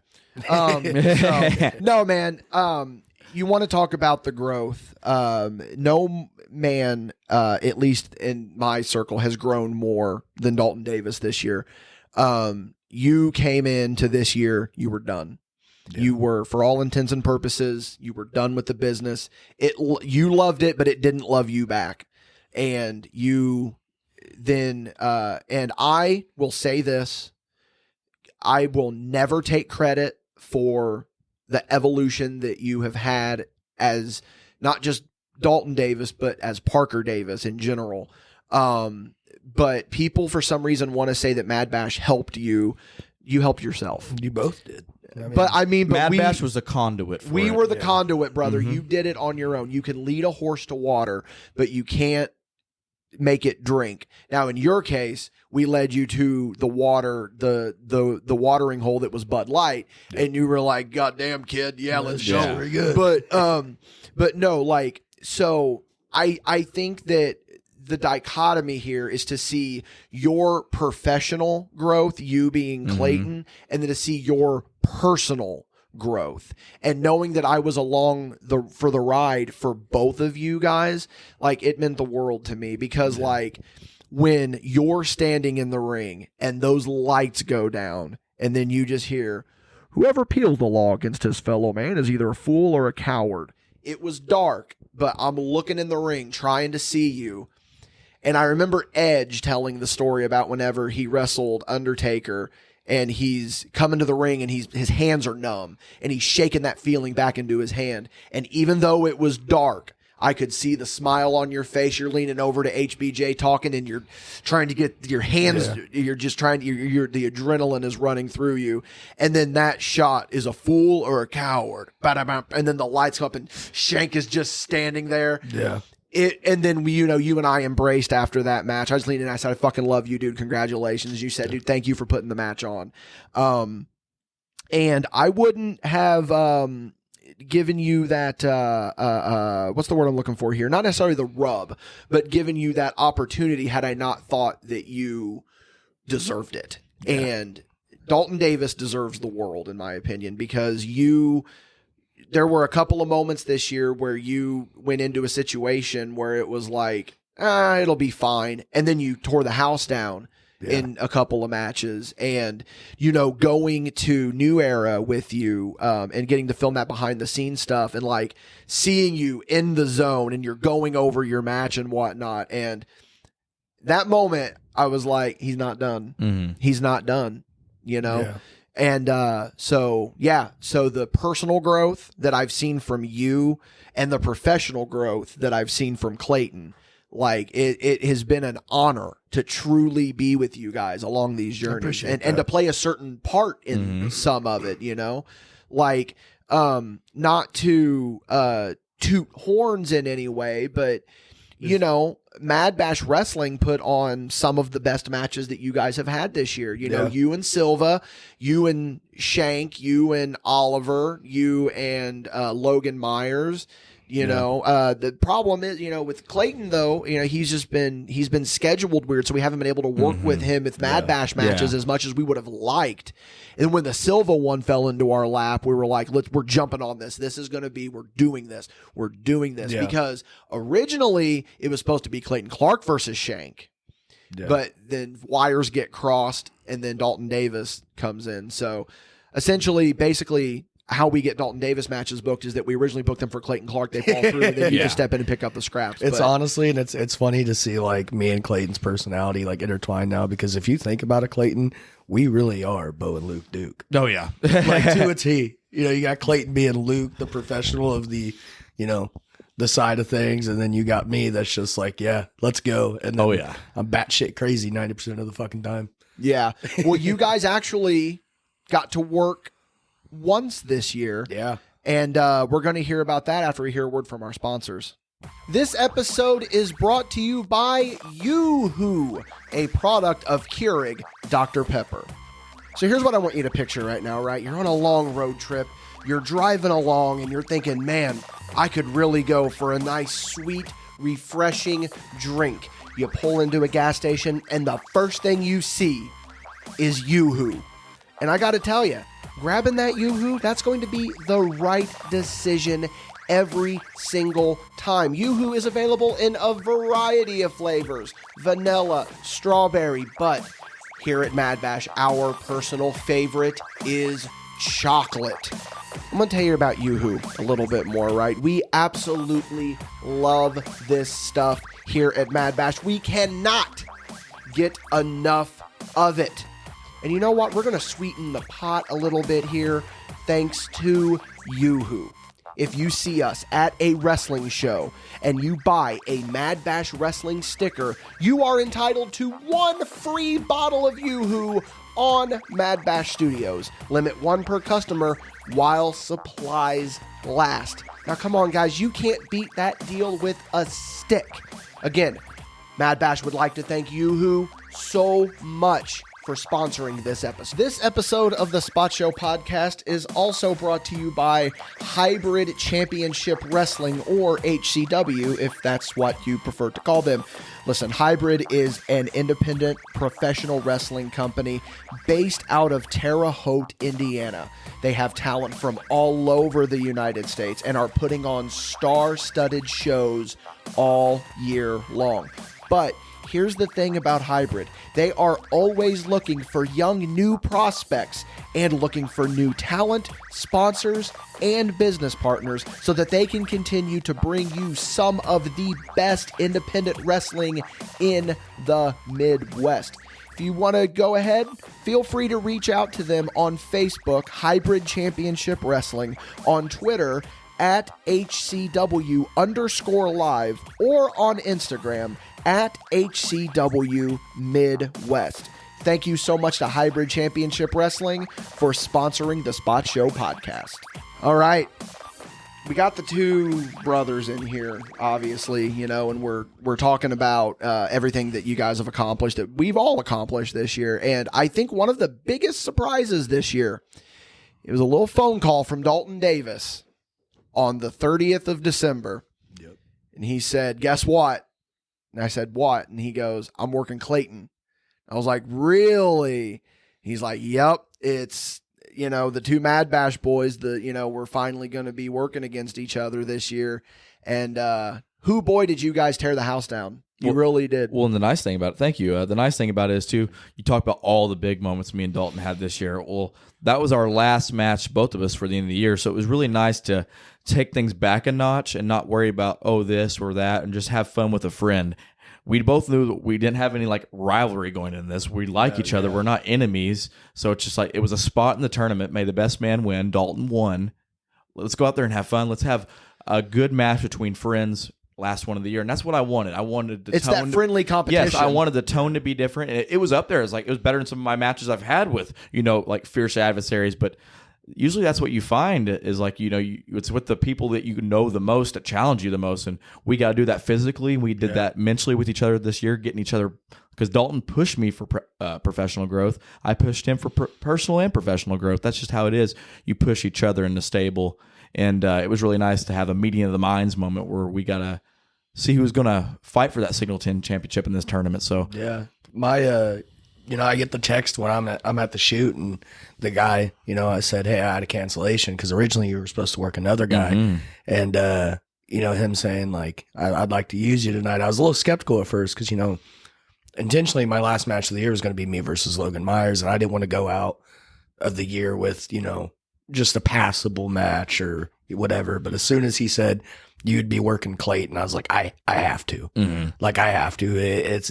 No, man. You want to talk about the growth. No man, at least in my circle, has grown more than Dalton Davis this year. You came into this year, you were done. Yeah. You were, for all intents and purposes, you were done with the business. You loved it, but it didn't love you back. And you then, and I will say this, I will never take credit for the evolution that you have had as not just Dalton Davis, but as Parker Davis in general. But people, for some reason, want to say that MadBash helped you. You helped yourself. You both did. MadBash was a conduit for we it. were the conduit, brother. You did it on your own. You can lead a horse to water, but you can't make it drink. Now, in your case, we led you to the water, the watering hole that was Bud Light, and you were like, "God damn, kid, let's go." Very good. But no, like, so I think that the dichotomy here is to see your professional growth, you being Clayrton, and then to see your personal growth, and knowing that I was along for the ride for both of you guys, like, it meant the world to me, because like when you're standing in the ring and those lights go down And then you just hear, whoever peels the law against his fellow man is either a fool or a coward. It was dark, but I'm looking in the ring trying to see you. And I remember Edge telling the story about whenever he wrestled Undertaker and he's coming to the ring and his hands are numb and he's shaking that feeling back into his hand. And even though it was dark, I could see the smile on your face. You're leaning over to HBJ talking and you're trying to get your hands, you're just trying to, the adrenaline is running through you. And then that shot is a fool or a coward. And then the lights come up and Shank is just standing there. Yeah. And then you and I embraced after that match. I was leaning and I said, I fucking love you, dude. Congratulations. You said, dude, thank you for putting the match on. And I wouldn't have given you that, what's the word I'm looking for here? Not necessarily the rub, but given you that opportunity had I not thought that you deserved it. Yeah. And Dalton Davis deserves the world, in my opinion, because there were a couple of moments this year where you went into a situation where it was like, it'll be fine. And then you tore the house down in a couple of matches. And, going to New Era with you and getting to film that behind the scenes stuff and like seeing you in the zone and you're going over your match and whatnot. And that moment, I was like, he's not done. Mm-hmm. He's not done, Yeah. And so the personal growth that I've seen from you and the professional growth that I've seen from Clayrton, like it has been an honor to truly be with you guys along these journeys and to play a certain part in some of it, like not to toot horns in any way, but MadBash Wrestling put on some of the best matches that you guys have had this year. You and Silva, you and Shank, you and Oliver, you and Logan Myers. The problem is, with Clayrton though, he's been scheduled weird, so we haven't been able to work with him with MadBash matches as much as we would have liked. And when the Silva one fell into our lap, we were like, we're jumping on this. This is going to be, we're doing this because originally it was supposed to be Clayton Clark versus Shank, but then wires get crossed and then Dalton Davis comes in. So essentially, basically, how we get Dalton Davis matches booked is that we originally booked them for Clayton Clark. They fall through, and then you just step in and pick up the scraps. It's honestly, and it's funny to see like me and Clayton's personality like intertwined now, because if you think about it, Clayton, we really are Bo and Luke Duke. Oh yeah, like to a T. You got Clayton being Luke, the professional of the, the side of things, and then you got me that's just like, yeah, let's go. And then I'm batshit crazy 90% of the fucking time. Yeah. Well, you guys actually got to work once this year. Yeah. And we're going to hear about that after we hear a word from our sponsors. This episode is brought to you by Yoo-Hoo, a product of Keurig Dr. Pepper. So here's what I want you to picture right now, right? You're on a long road trip. You're driving along and you're thinking, man, I could really go for a nice, sweet, refreshing drink. You pull into a gas station and the first thing you see is Yoo-Hoo. And I got to tell you, grabbing that Yoo-Hoo, that's going to be the right decision every single time. Yoo-Hoo is available in a variety of flavors, vanilla, strawberry, but here at MadBash, our personal favorite is chocolate. I'm going to tell you about Yoo-Hoo a little bit more, right? We absolutely love this stuff here at MadBash. We cannot get enough of it. And you know what? We're going to sweeten the pot a little bit here thanks to Yoo-Hoo. If you see us at a wrestling show and you buy a MadBash wrestling sticker, you are entitled to one free bottle of Yoo-Hoo on MadBash Studios. Limit one per customer while supplies last. Now, come on, guys. You can't beat that deal with a stick. Again, MadBash would like to thank Yoo-Hoo so much for sponsoring this episode. This episode of the Spot Show podcast is also brought to you by Hybrid Championship Wrestling, or HCW, if that's what you prefer to call them. Listen, Hybrid is an independent professional wrestling company based out of Terre Haute, Indiana. They have talent from all over the United States and are putting on star-studded shows all year long. But here's the thing about Hybrid. They are always looking for young new prospects and looking for new talent, sponsors, and business partners so that they can continue to bring you some of the best independent wrestling in the Midwest. If you want to go ahead, feel free to reach out to them on Facebook, Hybrid Championship Wrestling, on Twitter at HCW_live, or on Instagram at HCW Midwest. Thank you so much to Hybrid Championship Wrestling for sponsoring the Spot Show podcast. All right. We got the two brothers in here, obviously, and we're talking about everything that you guys have accomplished, that we've all accomplished this year. And I think one of the biggest surprises this year, it was a little phone call from Dalton Davis on the 30th of December. Yep. And he said, guess what? And I said, what? And he goes, I'm working Clayrton. I was like, really? He's like, yep, it's, the two MadBash boys, we're finally going to be working against each other this year. And boy, did you guys tear the house down. You really did. Well, and the nice thing about it, thank you. The nice thing about it is, too, you talk about all the big moments me and Dalton had this year. Well, that was our last match, both of us, for the end of the year. So it was really nice to take things back a notch and not worry about, this or that, and just have fun with a friend. We both knew that we didn't have any rivalry going in this. We like each other. We're not enemies. So it's just it was a spot in the tournament. May the best man win. Dalton won. Let's go out there and have fun. Let's have a good match between friends. Last one of the year, and that's what I wanted. I wanted the it's that friendly competition. Yes, I wanted the tone to be different. It was up there. It was better than some of my matches I've had with fierce adversaries. But usually that's what you find is it's with the people that you know the most, that challenge you the most, and we got to do that physically. We did that mentally with each other this year, getting each other, because Dalton pushed me for professional growth. I pushed him for personal and professional growth. That's just how it is. You push each other in the stable. And it was really nice to have a meeting of the minds moment where we got to see who's going to fight for that Singleton championship in this tournament. So my I get the text when I'm at the shoot, and the guy, I said, hey, I had a cancellation because originally you were supposed to work another guy, and him saying I'd like to use you tonight. I was a little skeptical at first because intentionally my last match of the year was going to be me versus Logan Myers, and I didn't want to go out of the year with just a passable match or whatever. But as soon as he said you'd be working Clayrton, I was like, I have to. I have to.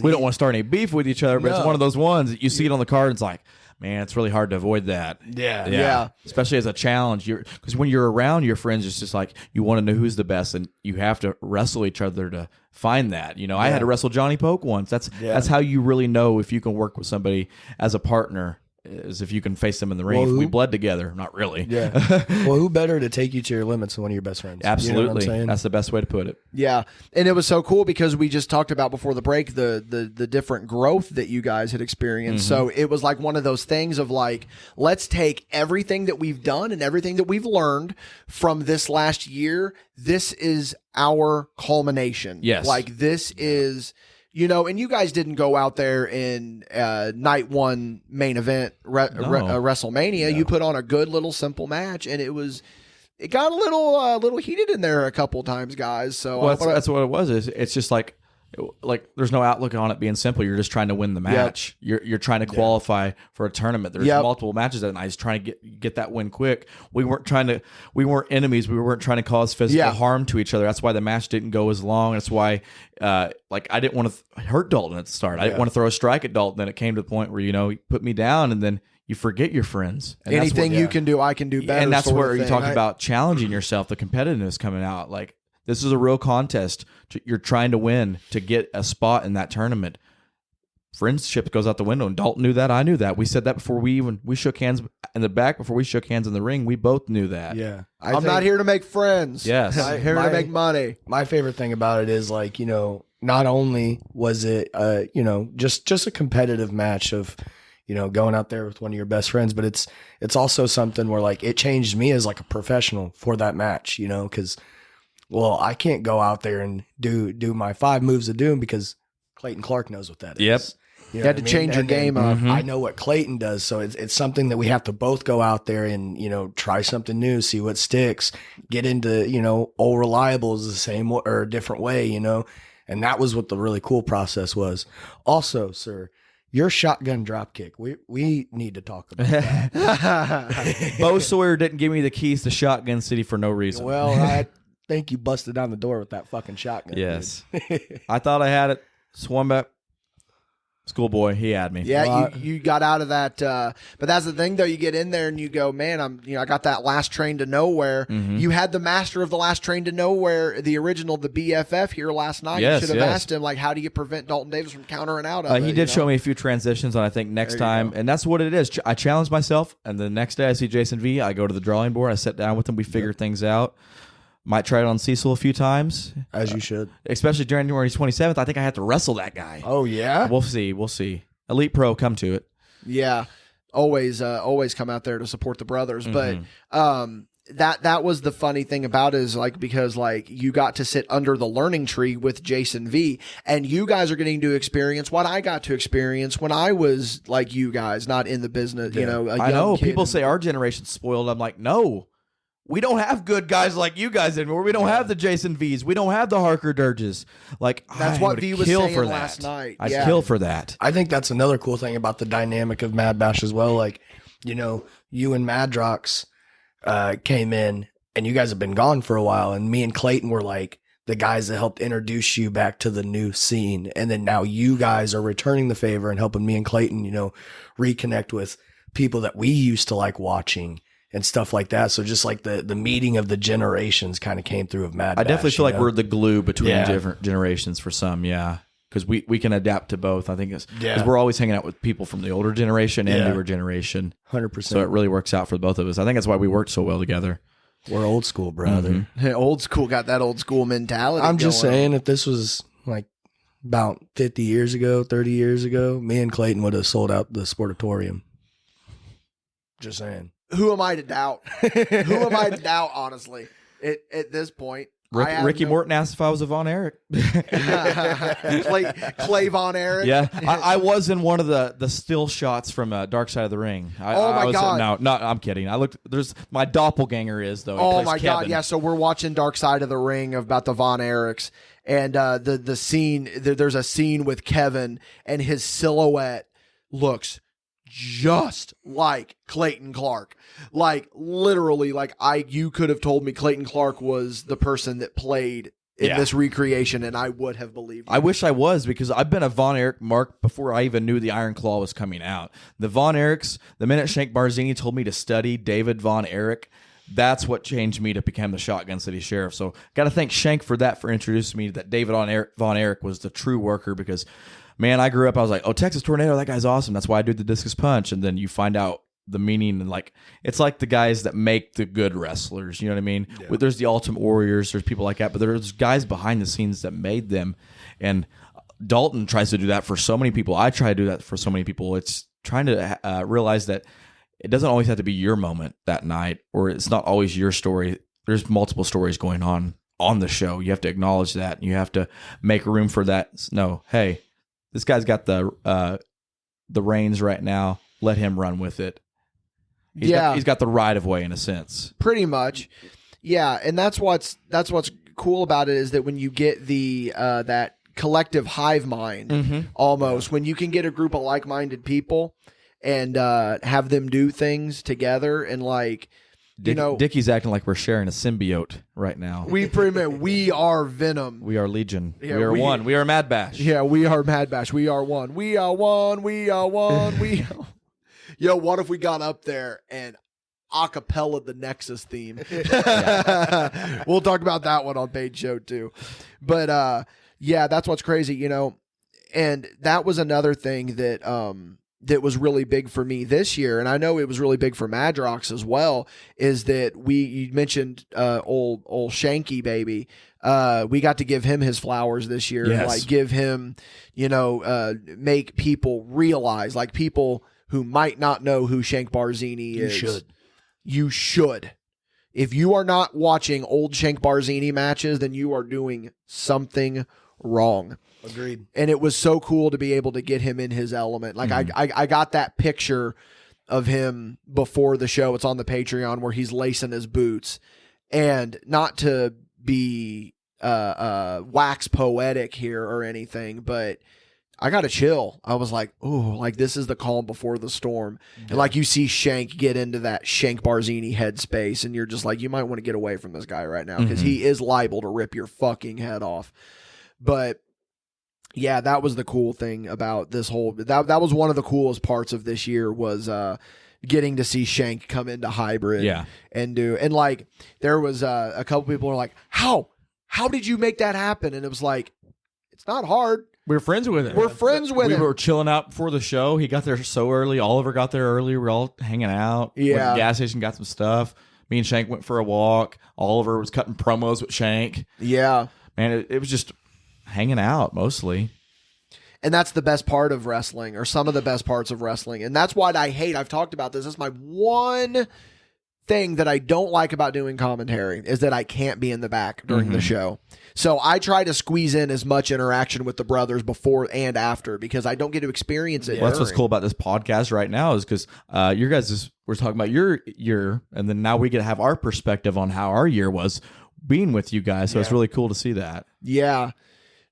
We don't want to start any beef with each other, but it's one of those ones that you see it on the card, and it's like, man, it's really hard to avoid that. Yeah. Especially as a challenge. Because when you're around your friends, it's just you want to know who's the best, and you have to wrestle each other to find that. I had to wrestle Johnny Poke once. That's how you really know if you can work with somebody as a partner, is if you can face them in the ring. We bled together. Not really. Yeah. Well, who better to take you to your limits than one of your best friends? Absolutely. You know what I'm saying? That's the best way to put it. Yeah. And it was so cool because we just talked about before the break the different growth that you guys had experienced. So it was one of those things of let's take everything that we've done and everything that we've learned from this last year. This is our culmination. Yes. This is... and you guys didn't go out there in night one main event WrestleMania. No. You put on a good little simple match, and it got a little heated in there a couple times, guys. So that's what it was. It's just there's no outlook on it being simple. You're just trying to win the match. Yep. You're trying to qualify for a tournament. There's multiple matches that night. Trying to get that win quick. We weren't enemies. We weren't trying to cause physical harm to each other. That's why the match didn't go as long. That's why I didn't want to hurt Dalton at the start. I didn't want to throw a strike at Dalton. Then it came to the point where he put me down, and then you forget your friends. And anything you can do, I can do better. And that's where you talk about challenging yourself, the competitiveness coming out. This is a real contest. You're trying to win to get a spot in that tournament. Friendship goes out the window, and Dalton knew that. I knew that. We said that before we shook hands in the back, before we shook hands in the ring. We both knew that. Yeah. I'm not here to make friends. Yes. I'm here to make money. My favorite thing about it is not only was it just a competitive match of going out there with one of your best friends, but it's also something where it changed me as a professional for that match, because I can't go out there and do my 5 moves of doom because Clayton Clark knows what that is. Yep. You had to change your game up. I know what Clayrton does, so it's something that we have to both go out there and try something new, see what sticks, get into old reliables the same or a different way, And that was what the really cool process was. Also, sir, your shotgun drop kick. We need to talk about that. Bo Sawyer didn't give me the keys to Shotgun City for no reason. Well, I think you busted down the door with that fucking shotgun. Yes. I thought I had it. Swung back. Schoolboy, he had me. Yeah, Well, you got out of that. But that's the thing, though. You get in there and you go, man, I got that Last Train to Nowhere. Mm-hmm. You had the master of the Last Train to Nowhere, the original, the BFF here last night. Yes, you should have yes. asked him, like, how do you prevent Dalton Davis from countering out of it? He did show me a few transitions, and I think next time, and that's what it is. I challenge myself, and the next day I see Jason V. I go to the drawing board. I sit down with him. We figure things out. Might try it on Cecil a few times. As you should. Especially January 27th. I think I have to wrestle that guy. Oh, yeah? We'll see. We'll see. Elite Pro, come to it. Yeah, always come out there to support the brothers. Mm-hmm. But that was the funny thing about it is like because like you got to sit under the learning tree with Jason V, and you guys are getting to experience what I got to experience when I was like you guys, not in the business. You know, I know people say our generation's spoiled. I'm like, no. We don't have good guys like you guys anymore. We don't have the Jason V's. We don't have the Harker Dirges. Like That's what V was saying for last that. night. I'd Yeah. kill for that. I think that's another cool thing about the dynamic of MadBash as well. Like, you know, you and Madrox came in, and you guys have been gone for a while, and me and Clayrton were like the guys that helped introduce you back to the new scene. And then now you guys are returning the favor and helping me and Clayrton, you know, reconnect with people that we used to like watching and stuff like that. So just like the meeting of the generations kind of came through of MadBash. I definitely feel like you know? we're the glue between Yeah. different generations for some, yeah. Because we can adapt to both. I think it's because Yeah. we're always hanging out with people from the older generation and Yeah. newer generation. 100%. So it really works out for both of us. I think that's why we work so well together. We're old school, brother. Old school got that old school mentality. I'm just going on. saying, if this was like about 50 years ago, 30 years ago, me and Clayrton would have sold out the Sportatorium. Just saying. Who am I to doubt? Who am I to doubt? Honestly, at this point, Ricky Morton asked if I was a Von Erich. Clay Von Erich. Yeah, I was in one of the still shots from Dark Side of the Ring. Oh my God. No, I'm kidding. I looked. There's my doppelganger is though. He Oh plays my God! Kevin. Yeah, so we're watching Dark Side of the Ring about the Von Erichs, and the scene. There's a scene with Kevin, and his silhouette looks just like Clayton Clark. Like literally, like you could have told me Clayton Clark was the person that played in this recreation, and I would have believed you. I wish I was, because I've been a Von Erich mark before I even knew the Iron Claw was coming out. The Von Erichs, the minute Shank Barzini told me to study David Von Erich, that's what changed me to become the Shotgun City Sheriff. So got to thank Shank for that, for introducing me that David Von Erich was the true worker, because, man, I grew up, I was like, oh, Texas Tornado, that guy's awesome. That's why I do the discus punch. And then you find out the meaning, and like it's like the guys that make the good wrestlers, you know what I mean? Yeah. There's the Ultimate Warriors, there's people like that, but there's guys behind the scenes that made them. And Dalton tries to do that for so many people. I try to do that for so many people. It's trying to realize that it doesn't always have to be your moment that night, or it's not always your story. There's multiple stories going on the show. You have to acknowledge that, and you have to make room for that. No, hey, this guy's got the reins right now. Let him run with it. He's got the right of way in a sense. Pretty much. Yeah, and that's what's cool about it, is that when you get the that collective hive mind, almost, when you can get a group of like-minded people and have them do things together, and like Dickie's acting like we're sharing a symbiote right now. We are Venom. We are Legion. Yeah, we are one. We are MadBash. Yeah, we are MadBash. We are one. We are one. We are one. We. Yo, what if we got up there and acapella the Nexus theme? We'll talk about that one on Paid Show too. But yeah, that's what's crazy, and that was another thing that that was really big for me this year, and I know it was really big for Madrox as well, is that you mentioned old Shanky baby. We got to give him his flowers this year. Yes. And like give him, make people realize, like people who might not know who Shank Barzini is. You should. If you are not watching old Shank Barzini matches, then you are doing something wrong. Agreed. And it was so cool to be able to get him in his element. Like I got that picture of him before the show. It's on the Patreon, where he's lacing his boots, and not to be wax poetic here or anything, but I got to chill. I was like, ooh, like this is the calm before the storm. Yeah. And like you see Shank get into that Shank Barzini headspace, and you're just like, you might want to get away from this guy right now because he is liable to rip your fucking head off. But yeah, that was the cool thing about this whole, that was one of the coolest parts of this year was getting to see Shank come into hybrid and do, and like there was a couple people were like, how did you make that happen? And it was like, it's not hard. We were friends with him. We're friends with him. We were chilling out before the show. He got there so early. Oliver got there early. We were all hanging out. Yeah. Went to the gas station, got some stuff. Me and Shank went for a walk. Oliver was cutting promos with Shank. Yeah. Man, it was just hanging out mostly. And that's the best part of wrestling, or some of the best parts of wrestling. And that's what I hate. I've talked about this. That's my one thing that I don't like about doing commentary is that I can't be in the back during the show. So I try to squeeze in as much interaction with the brothers before and after because I don't get to experience it. Well, that's what's cool about this podcast right now is because your guys we're talking about your year, and then now we get to have our perspective on how our year was being with you guys. So it's really cool to see that. Yeah.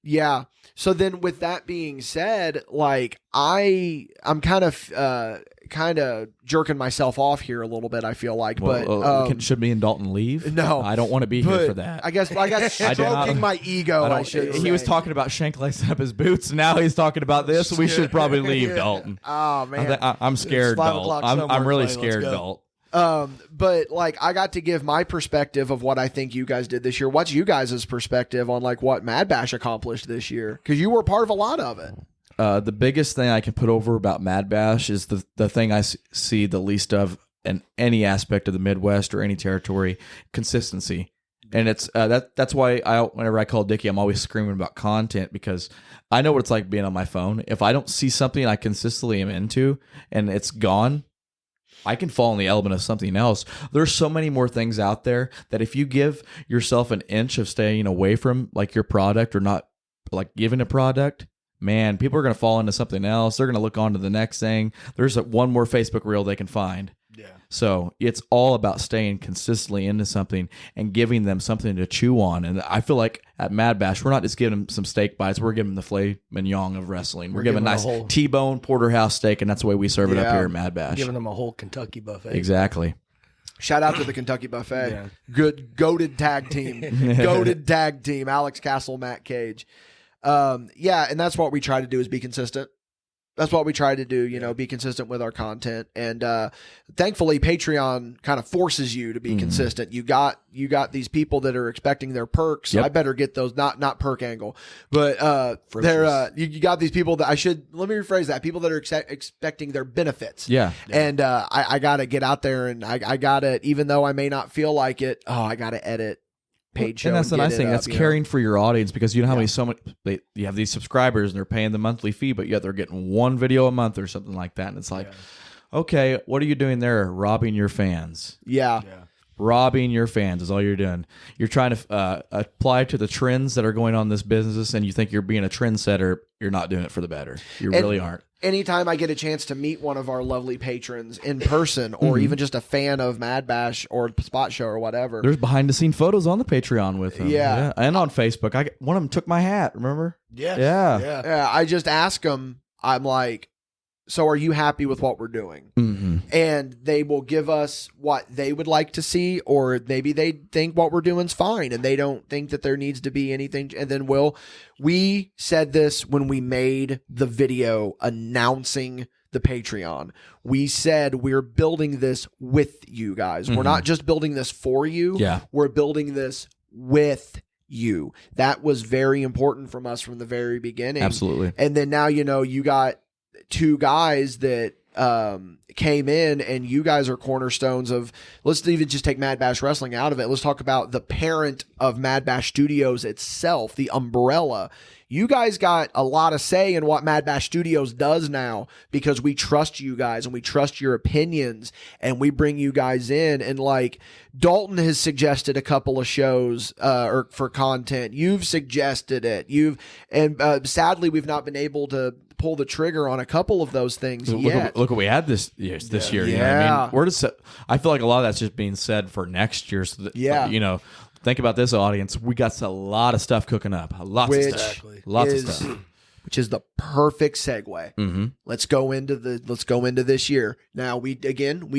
Yeah. So then with that being said, like I'm kind of jerking myself off here a little bit, I feel like, but should me and Dalton leave? No, I don't want to be here for that. I guess stroking my ego. I should. He was talking about Shank lacing up his boots, and now he's talking about this. We should probably leave, Dalton. Oh man, I'm scared, Dalton. I'm really scared, Dalton. But like I got to give my perspective of what I think you guys did this year. What's you guys' perspective on like what MadBash accomplished this year? Because you were part of a lot of it. The biggest thing I can put over about MadBash is the thing I see the least of in any aspect of the Midwest or any territory: consistency. And it's that's why whenever I call Dickie, I'm always screaming about content because I know what it's like being on my phone. If I don't see something I consistently am into and it's gone, I can fall in the element of something else. There's so many more things out there that if you give yourself an inch of staying away from like your product or not like giving a product, man, people are going to fall into something else. They're going to look on to the next thing. There's one more Facebook reel they can find. Yeah. So it's all about staying consistently into something and giving them something to chew on. And I feel like at MadBash, we're not just giving them some steak bites. We're giving them the filet mignon of wrestling. We're giving a nice T-bone porterhouse steak, and that's the way we serve it up here at MadBash. Giving them a whole Kentucky buffet. Exactly. Shout out to the Kentucky Buffet. Good, goated tag team. Goated tag team. Alex Castle, Matt Cage. Yeah, and that's what we try to do is be consistent. That's what we try to do, be consistent with our content. And thankfully, Patreon kind of forces you to be consistent. You got these people that are expecting their perks. Yep. I better get those, not perk angle, but they're you got these people that let me rephrase that. People that are expecting their benefits. Yeah. And I got to get out there and I got to, even though I may not feel like it, I got to edit page show. And that's the nice thing. That's caring for your audience because you know how many you have these subscribers and they're paying the monthly fee, but yet they're getting one video a month or something like that. And it's like, okay, what are you doing there? Robbing your fans. Yeah. Robbing your fans is all you're doing. You're trying to apply to the trends that are going on in this business, and you think you're being a trendsetter. You're not doing it for the better. You really aren't. Anytime I get a chance to meet one of our lovely patrons in person or even just a fan of MadBash or Spot Show or whatever. There's behind-the-scene photos on the Patreon with them. Yeah. And on Facebook. One of them took my hat, remember? Yeah. I just ask them, I'm like, so are you happy with what we're doing? And they will give us what they would like to see, or maybe they think what we're doing's fine and they don't think that there needs to be anything. And then we said this when we made the video announcing the Patreon. We said we're building this with you guys. We're not just building this for you. Yeah. We're building this with you. That was very important from us from the very beginning. Absolutely. And then now, you got two guys that came in, and you guys are cornerstones of, let's even just take MadBash Wrestling out of it. Let's talk about the parent of MadBash Studios itself, the umbrella. You guys got a lot of say in what MadBash Studios does now because we trust you guys and we trust your opinions and we bring you guys in. And like Dalton has suggested a couple of shows or for content. You've suggested it. Sadly, we've not been able to pull the trigger on a couple of those things yet. Look what we had this year. You know what I mean? I feel like a lot of that's just being said for next year. So that, think about this, audience. We got a lot of stuff cooking up. Lots of stuff. Lots of stuff. Which is the perfect segue. Mm-hmm. Let's go into this year. Now we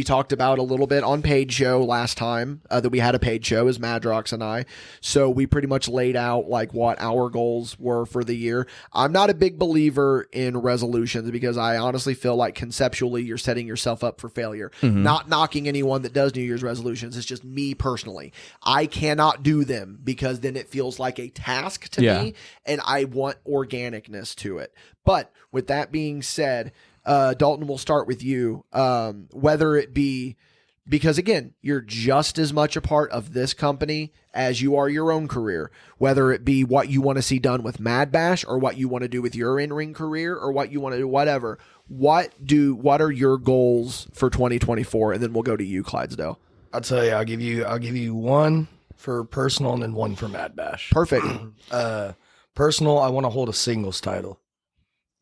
talked about a little bit on Paid Show last time that we had a paid show as Madrox and I. So we pretty much laid out like what our goals were for the year. I'm not a big believer in resolutions because I honestly feel like conceptually you're setting yourself up for failure. Mm-hmm. Not knocking anyone that does New Year's resolutions. It's just me personally. I cannot do them because then it feels like a task to me, and I want organicness to it. But with that being said, Dalton, we'll start with you. Whether it be because, again, you're just as much a part of this company as you are your own career, whether it be what you want to see done with MadBash or what you want to do with your in-ring career or what you want to do, whatever. What are your goals for 2024? And then we'll go to you, Clydesdale. I'll tell you, I'll give you one for personal and then one for MadBash. Perfect. Personal, I want to hold a singles title.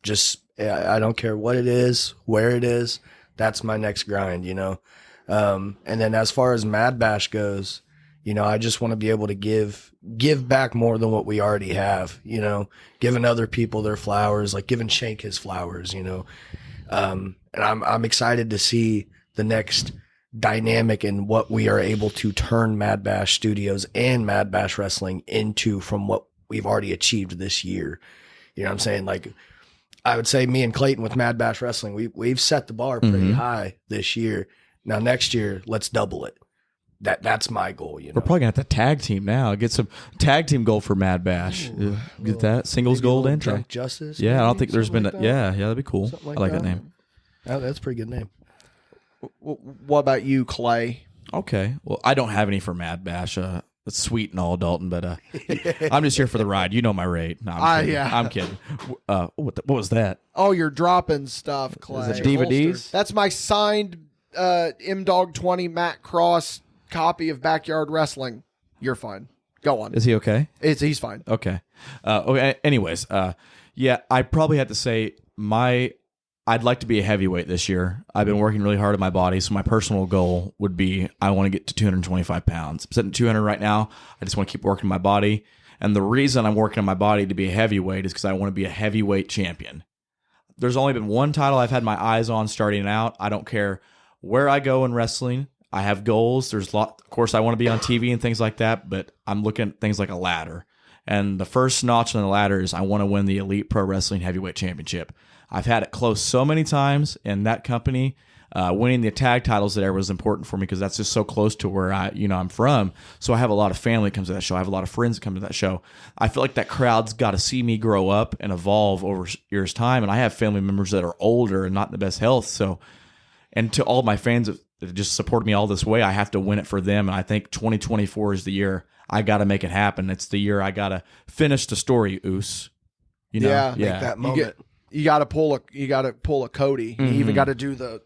Just, I don't care what it is, where it is. That's my next grind, you know. And then as far as MadBash goes, you know, I just want to be able to give back more than what we already have, you know, giving other people their flowers, like giving Shank his flowers, you know. And I'm excited to see the next dynamic in what we are able to turn MadBash Studios and MadBash Wrestling into from what we've already achieved this year. You know what I'm saying? Like, I would say me and Clayrton with MadBash Wrestling, we've set the bar pretty high this year. Now next year, let's double it. That's my goal. You know, We're probably gonna have to tag team now. Get some tag team goal for MadBash. Get that singles gold and Drunk Justice. Yeah, maybe? I don't think there's been. Something like Yeah, that'd be cool. Something I like that that. name. Oh, that's a pretty good name. What about you, Clay? Okay. Well, I don't have any for MadBash. It's sweet and all, Dalton, but I'm just here for the ride. You know my rate. No, I'm kidding. Yeah. I'm kidding. What was that? Oh, you're dropping stuff, Clay. Is it DVDs? That's my signed M-Dog 20 Matt Cross copy of Backyard Wrestling. You're fine. Go on. Is he okay? He's fine. Okay. Okay. Anyways, yeah, I probably have to say I'd like to be a heavyweight this year. I've been working really hard on my body, so my personal goal would be I want to get to 225 pounds. I'm sitting at 200 right now. I just want to keep working my body. And the reason I'm working on my body to be a heavyweight is because I want to be a heavyweight champion. There's only been one title I've had my eyes on starting out. I don't care where I go in wrestling. I have goals. There's a lot. Of course, I want to be on TV and things like that, but I'm looking at things like a ladder. And the first notch on the ladder is I want to win the Elite Pro Wrestling Heavyweight Championship. I've had it close so many times in that company. Winning the tag titles there was important for me because that's just so close to where I'm from. So I have a lot of family that comes to that show. I have a lot of friends that come to that show. I feel like that crowd's got to see me grow up and evolve over years' time. And I have family members that are older and not in the best health. So, and to all my fans that have just supported me all this way, I have to win it for them. And I think 2024 is the year I got to make it happen. It's the year I got to finish the story, Oos. You know? Make that moment. You got to pull a Cody. You even got to do the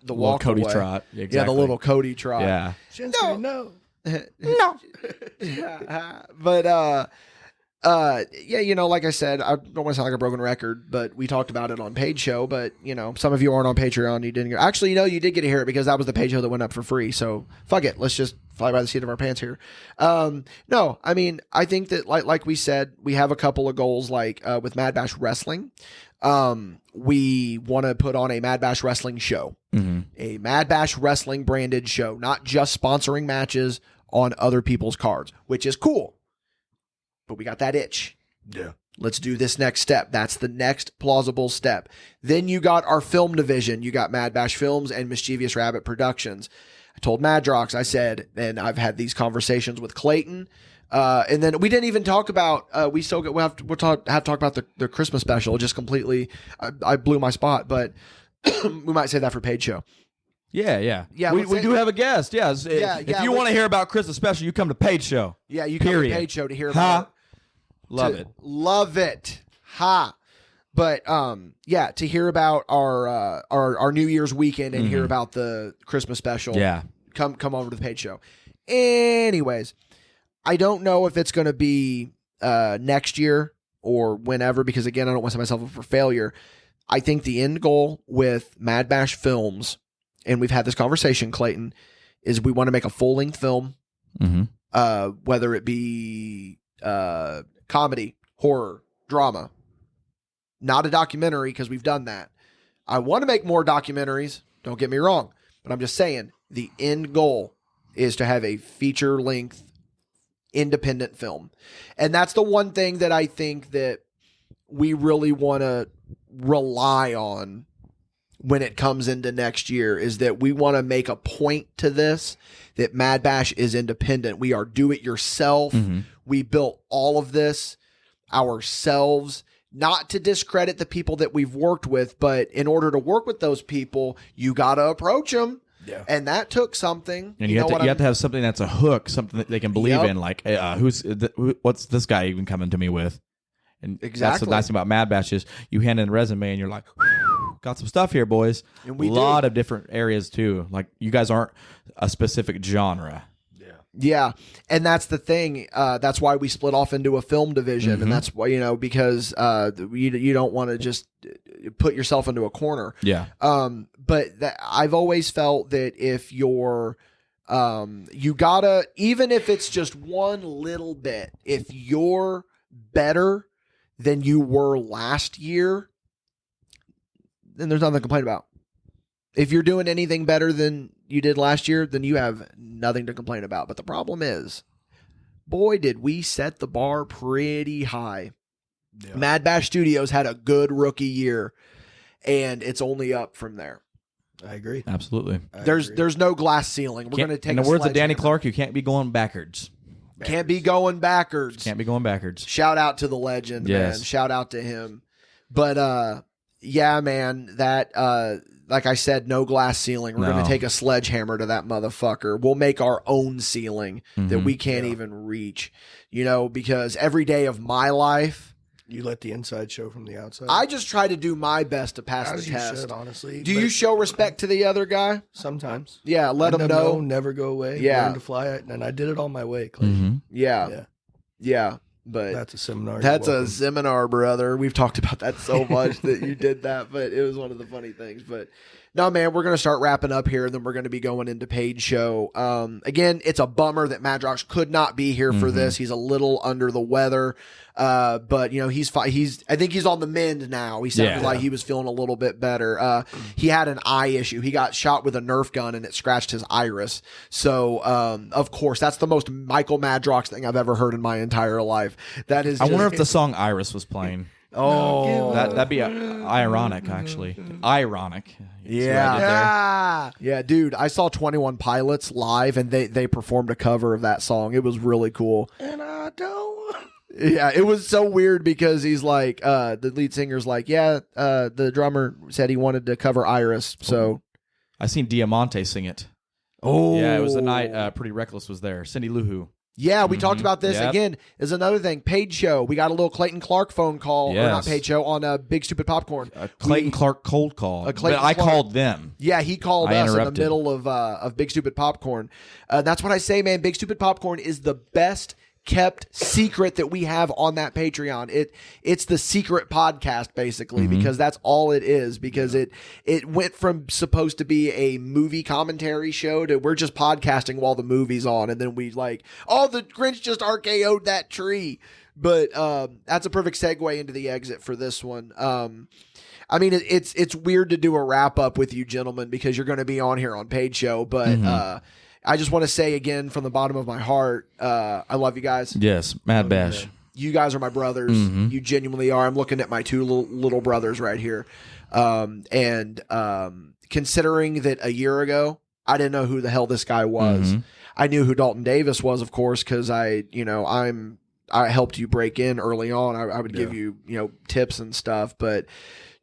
walk Cody away. trot. Exactly. Yeah, the little Cody trot. Yeah. No. No. But yeah, you know, like I said, I don't want to sound like a broken record, but we talked about it on Paid Show. But you know, some of you aren't on Patreon. You didn't. Actually, you know, you did get to hear it because that was the Paid Show that went up for free. So fuck it. Let's just fly by the seat of our pants here. No, I mean, I think that like we said, we have a couple of goals. Like with MadBash Wrestling, we want to put on a MadBash Wrestling show, a MadBash Wrestling branded show, not just sponsoring matches on other people's cards, which is cool. But we got that itch. Yeah. Let's do this next step. That's the next plausible step. Then you got our film division. You got MadBash Films and Mischievous Rabbit Productions. I told Madrox, I said, and I've had these conversations with Clayrton. And then we didn't even talk about, we'll have to talk about the Christmas special. Just completely, I blew my spot, but we might say that for Paid Show. Yeah. Yeah, We do have a guest. Yes. If you want to hear about Christmas special, you come to Paid Show. Yeah, you come to Paid Show to hear about it. Love it. Ha. But yeah, to hear about our New Year's weekend and hear about the Christmas special. Yeah. Come over to the Paid Show. Anyways, I don't know if it's going to be next year or whenever, because again, I don't want to set myself up for failure. I think the end goal with MadBash Films, and we've had this conversation, Clayrton, is we want to make a full-length film whether it be comedy, horror, drama. Not a documentary, because we've done that. I want to make more documentaries, don't get me wrong, but I'm just saying the end goal is to have a feature-length independent film. And that's the one thing that I think that we really want to rely on when it comes into next year, is that we want to make a point to this, that MadBash is independent. We are do-it-yourself. We built all of this ourselves, not to discredit the people that we've worked with, but in order to work with those people, you got to approach them. Yeah. And that took something. And you have to have something that's a hook, something that they can believe in. Like, what's this guy even coming to me with? And that's the nice thing about MadBash is you hand in a resume and you're like, got some stuff here, boys. And we a lot of different areas too. Like, you guys aren't a specific genre. Yeah, and that's the thing. That's why we split off into a film division, and that's why, because you don't want to just put yourself into a corner. Yeah. But I've always felt that if you're, you gotta, even if it's just one little bit, if you're better than you were last year, then there's nothing to complain about. If you're doing anything better than you did last year, then you have nothing to complain about. But the problem is, boy, did we set the bar pretty high. Yeah. MadBash Studios had a good rookie year, and it's only up from there. I agree. Absolutely. There's no glass ceiling. We're going to take. In the words of Danny Clark, you can't be going backwards. Can't be going backwards. Can't be going backwards. Shout out to the legend, man. Shout out to him. But yeah, man, that like I said, no glass ceiling. We're going to take a sledgehammer to that motherfucker. We'll make our own ceiling that we can't even reach, because every day of my life, you let the inside show from the outside. I just try to do my best to pass the test. You should, honestly. Do you show respect to the other guy? Sometimes. Yeah, let him know. Never go away. Yeah. Learn to fly it. And I did it on my way, Clay. Yeah. But that's a seminar. That's a seminar, brother. We've talked about that so much that you did that, but it was one of the funny things. But no, man, we're going to start wrapping up here, and then we're going to be going into paid show. Again, it's a bummer that Madrox could not be here for this. He's a little under the weather. But I think he's on the mend now. He sounded like he was feeling a little bit better. He had an eye issue. He got shot with a Nerf gun and it scratched his iris. So, of course, that's the most Michael Madrox thing I've ever heard in my entire life. That is. I wonder if the song Iris was playing. Oh, that'd be ironic, actually. Ironic. Yeah, dude. I saw 21 Pilots live, and they performed a cover of that song. It was really cool. And I don't. Yeah, it was so weird because he's like, the lead singer's like, the drummer said he wanted to cover Iris. So I seen Diamante sing it. Oh, yeah, it was the night Pretty Reckless was there. Cindy Lou Who. Yeah, we talked about this. Again, is another thing. Paid show. We got a little Clayton Clark phone call, or not paid show, on Big Stupid Popcorn. Clayton Clark cold call. But I called them. Yeah, he called us in the middle of Big Stupid Popcorn. That's what I say, man. Big Stupid Popcorn is the best kept secret that we have on that Patreon. It's the secret podcast, basically, because that's all it is, because it went from supposed to be a movie commentary show to we're just podcasting while the movie's on, and then we like, the Grinch just RKO'd that tree. But that's a perfect segue into the exit for this one. I mean, it's weird to do a wrap up with you gentlemen because you're going to be on here on paid show, but I just want to say again from the bottom of my heart, I love you guys. Yes, MadBash. You guys are my brothers. You genuinely are. I'm looking at my two little brothers right here. And considering that a year ago, I didn't know who the hell this guy was. I knew who Dalton Davis was, of course, because I helped you break in early on. I would give you, tips and stuff, but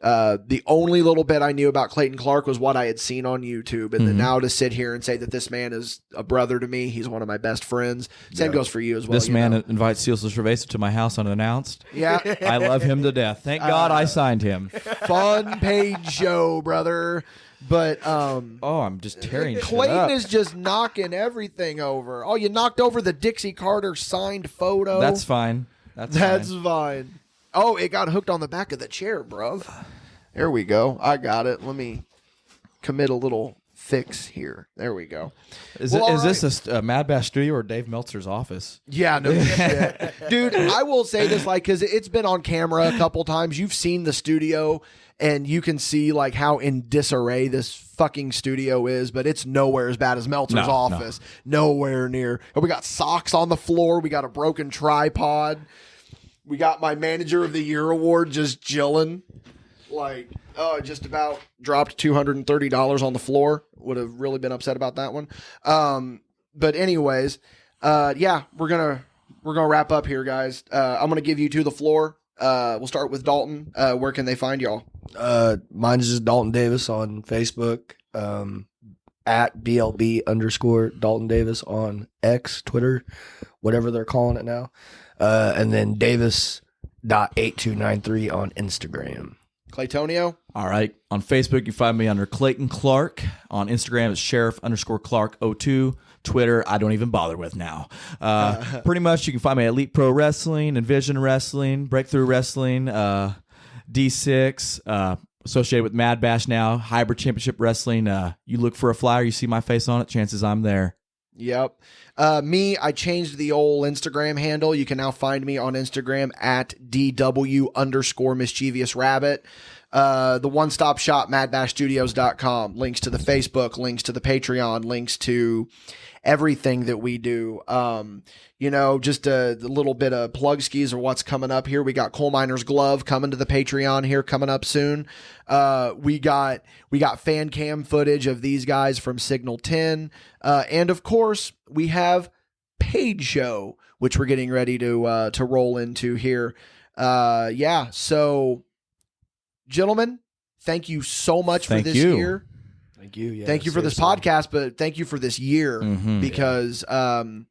the only little bit I knew about Clayton Clark was what I had seen on YouTube. And then now to sit here and say that this man is a brother to me, he's one of my best friends. Same goes for you as well. This man invites Cecil Cerveza to my house unannounced. Yeah. I love him to death. Thank God I signed him. Fun paid show, brother. But I'm just tearing Clayton is just knocking everything over. Oh, you knocked over the Dixie Carter signed photo. That's fine. That's fine. Oh, it got hooked on the back of the chair, bruv. There we go. I got it. Let me commit a little fix here. There we go. Is Well, this a MadBash studio or Dave Meltzer's office? Yeah, no shit. Dude, I will say this, like, because it's been on camera a couple times. You've seen the studio, and you can see, like, how in disarray this fucking studio is, but it's nowhere as bad as Meltzer's office. Nowhere near. And we got socks on the floor. We got a broken tripod. We got my Manager of the Year award just chilling. Like, just about dropped $230 on the floor. Would have really been upset about that one. But anyways, yeah, we're gonna wrap up here, guys. I'm gonna give you to the floor. We'll start with Dalton. Where can they find y'all? Mine is just Dalton Davis on Facebook. At BLB _ Dalton Davis on X, Twitter, whatever they're calling it now. And then Davis.8293 on Instagram. Claytonio. All right. On Facebook, you find me under Clayrton Clark. On Instagram, it's Sheriff_Clark02. Twitter, I don't even bother with now. Pretty much, you can find me at Elite Pro Wrestling, Envision Wrestling, Breakthrough Wrestling, D6, associated with MadBash now, Hybrid Championship Wrestling. You look for a flyer, you see my face on it, chances I'm there. Yep. Me, I changed the old Instagram handle. You can now find me on Instagram at DW_mischievous rabbit. The one-stop shop, madbashstudios.com. Links to the Facebook, links to the Patreon, links to everything that we do. Just a little bit of plug skis or what's coming up here. We got Coal Miner's Glove coming to the Patreon here coming up soon. We got fan cam footage of these guys from Signal 10. And of course, we have Paid Show, which we're getting ready to roll into here. So gentlemen, thank you so much for this year. Thank you. Yeah, thank you for this podcast, but thank you for this year because, to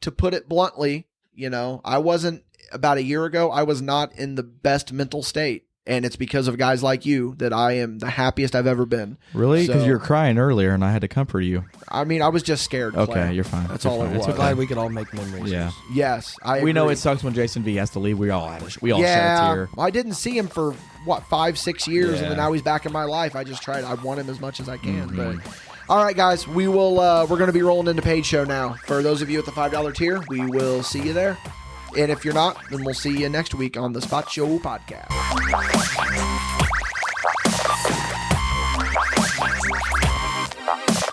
put it bluntly, I wasn't about a year ago. I was not in the best mental state. And it's because of guys like you that I am the happiest I've ever been. Really? Because you were crying earlier and I had to comfort you. I mean, I was just scared. Okay, Claire. you're fine. That's You're all fine. it was. I'm glad we could all make memories. Yeah. Yes, We know agree. it sucks when Jason V has to leave. We all shed a tear. I didn't see him for 5-6 years, Yeah. and then now he's back in my life. I just tried. I want him as much as I can. But all right, guys, we will. We're going to be rolling into Paid Show now. For those of you at the $5 tier, we will see you there. And if you're not, then we'll see you next week on the Spot Show Podcast.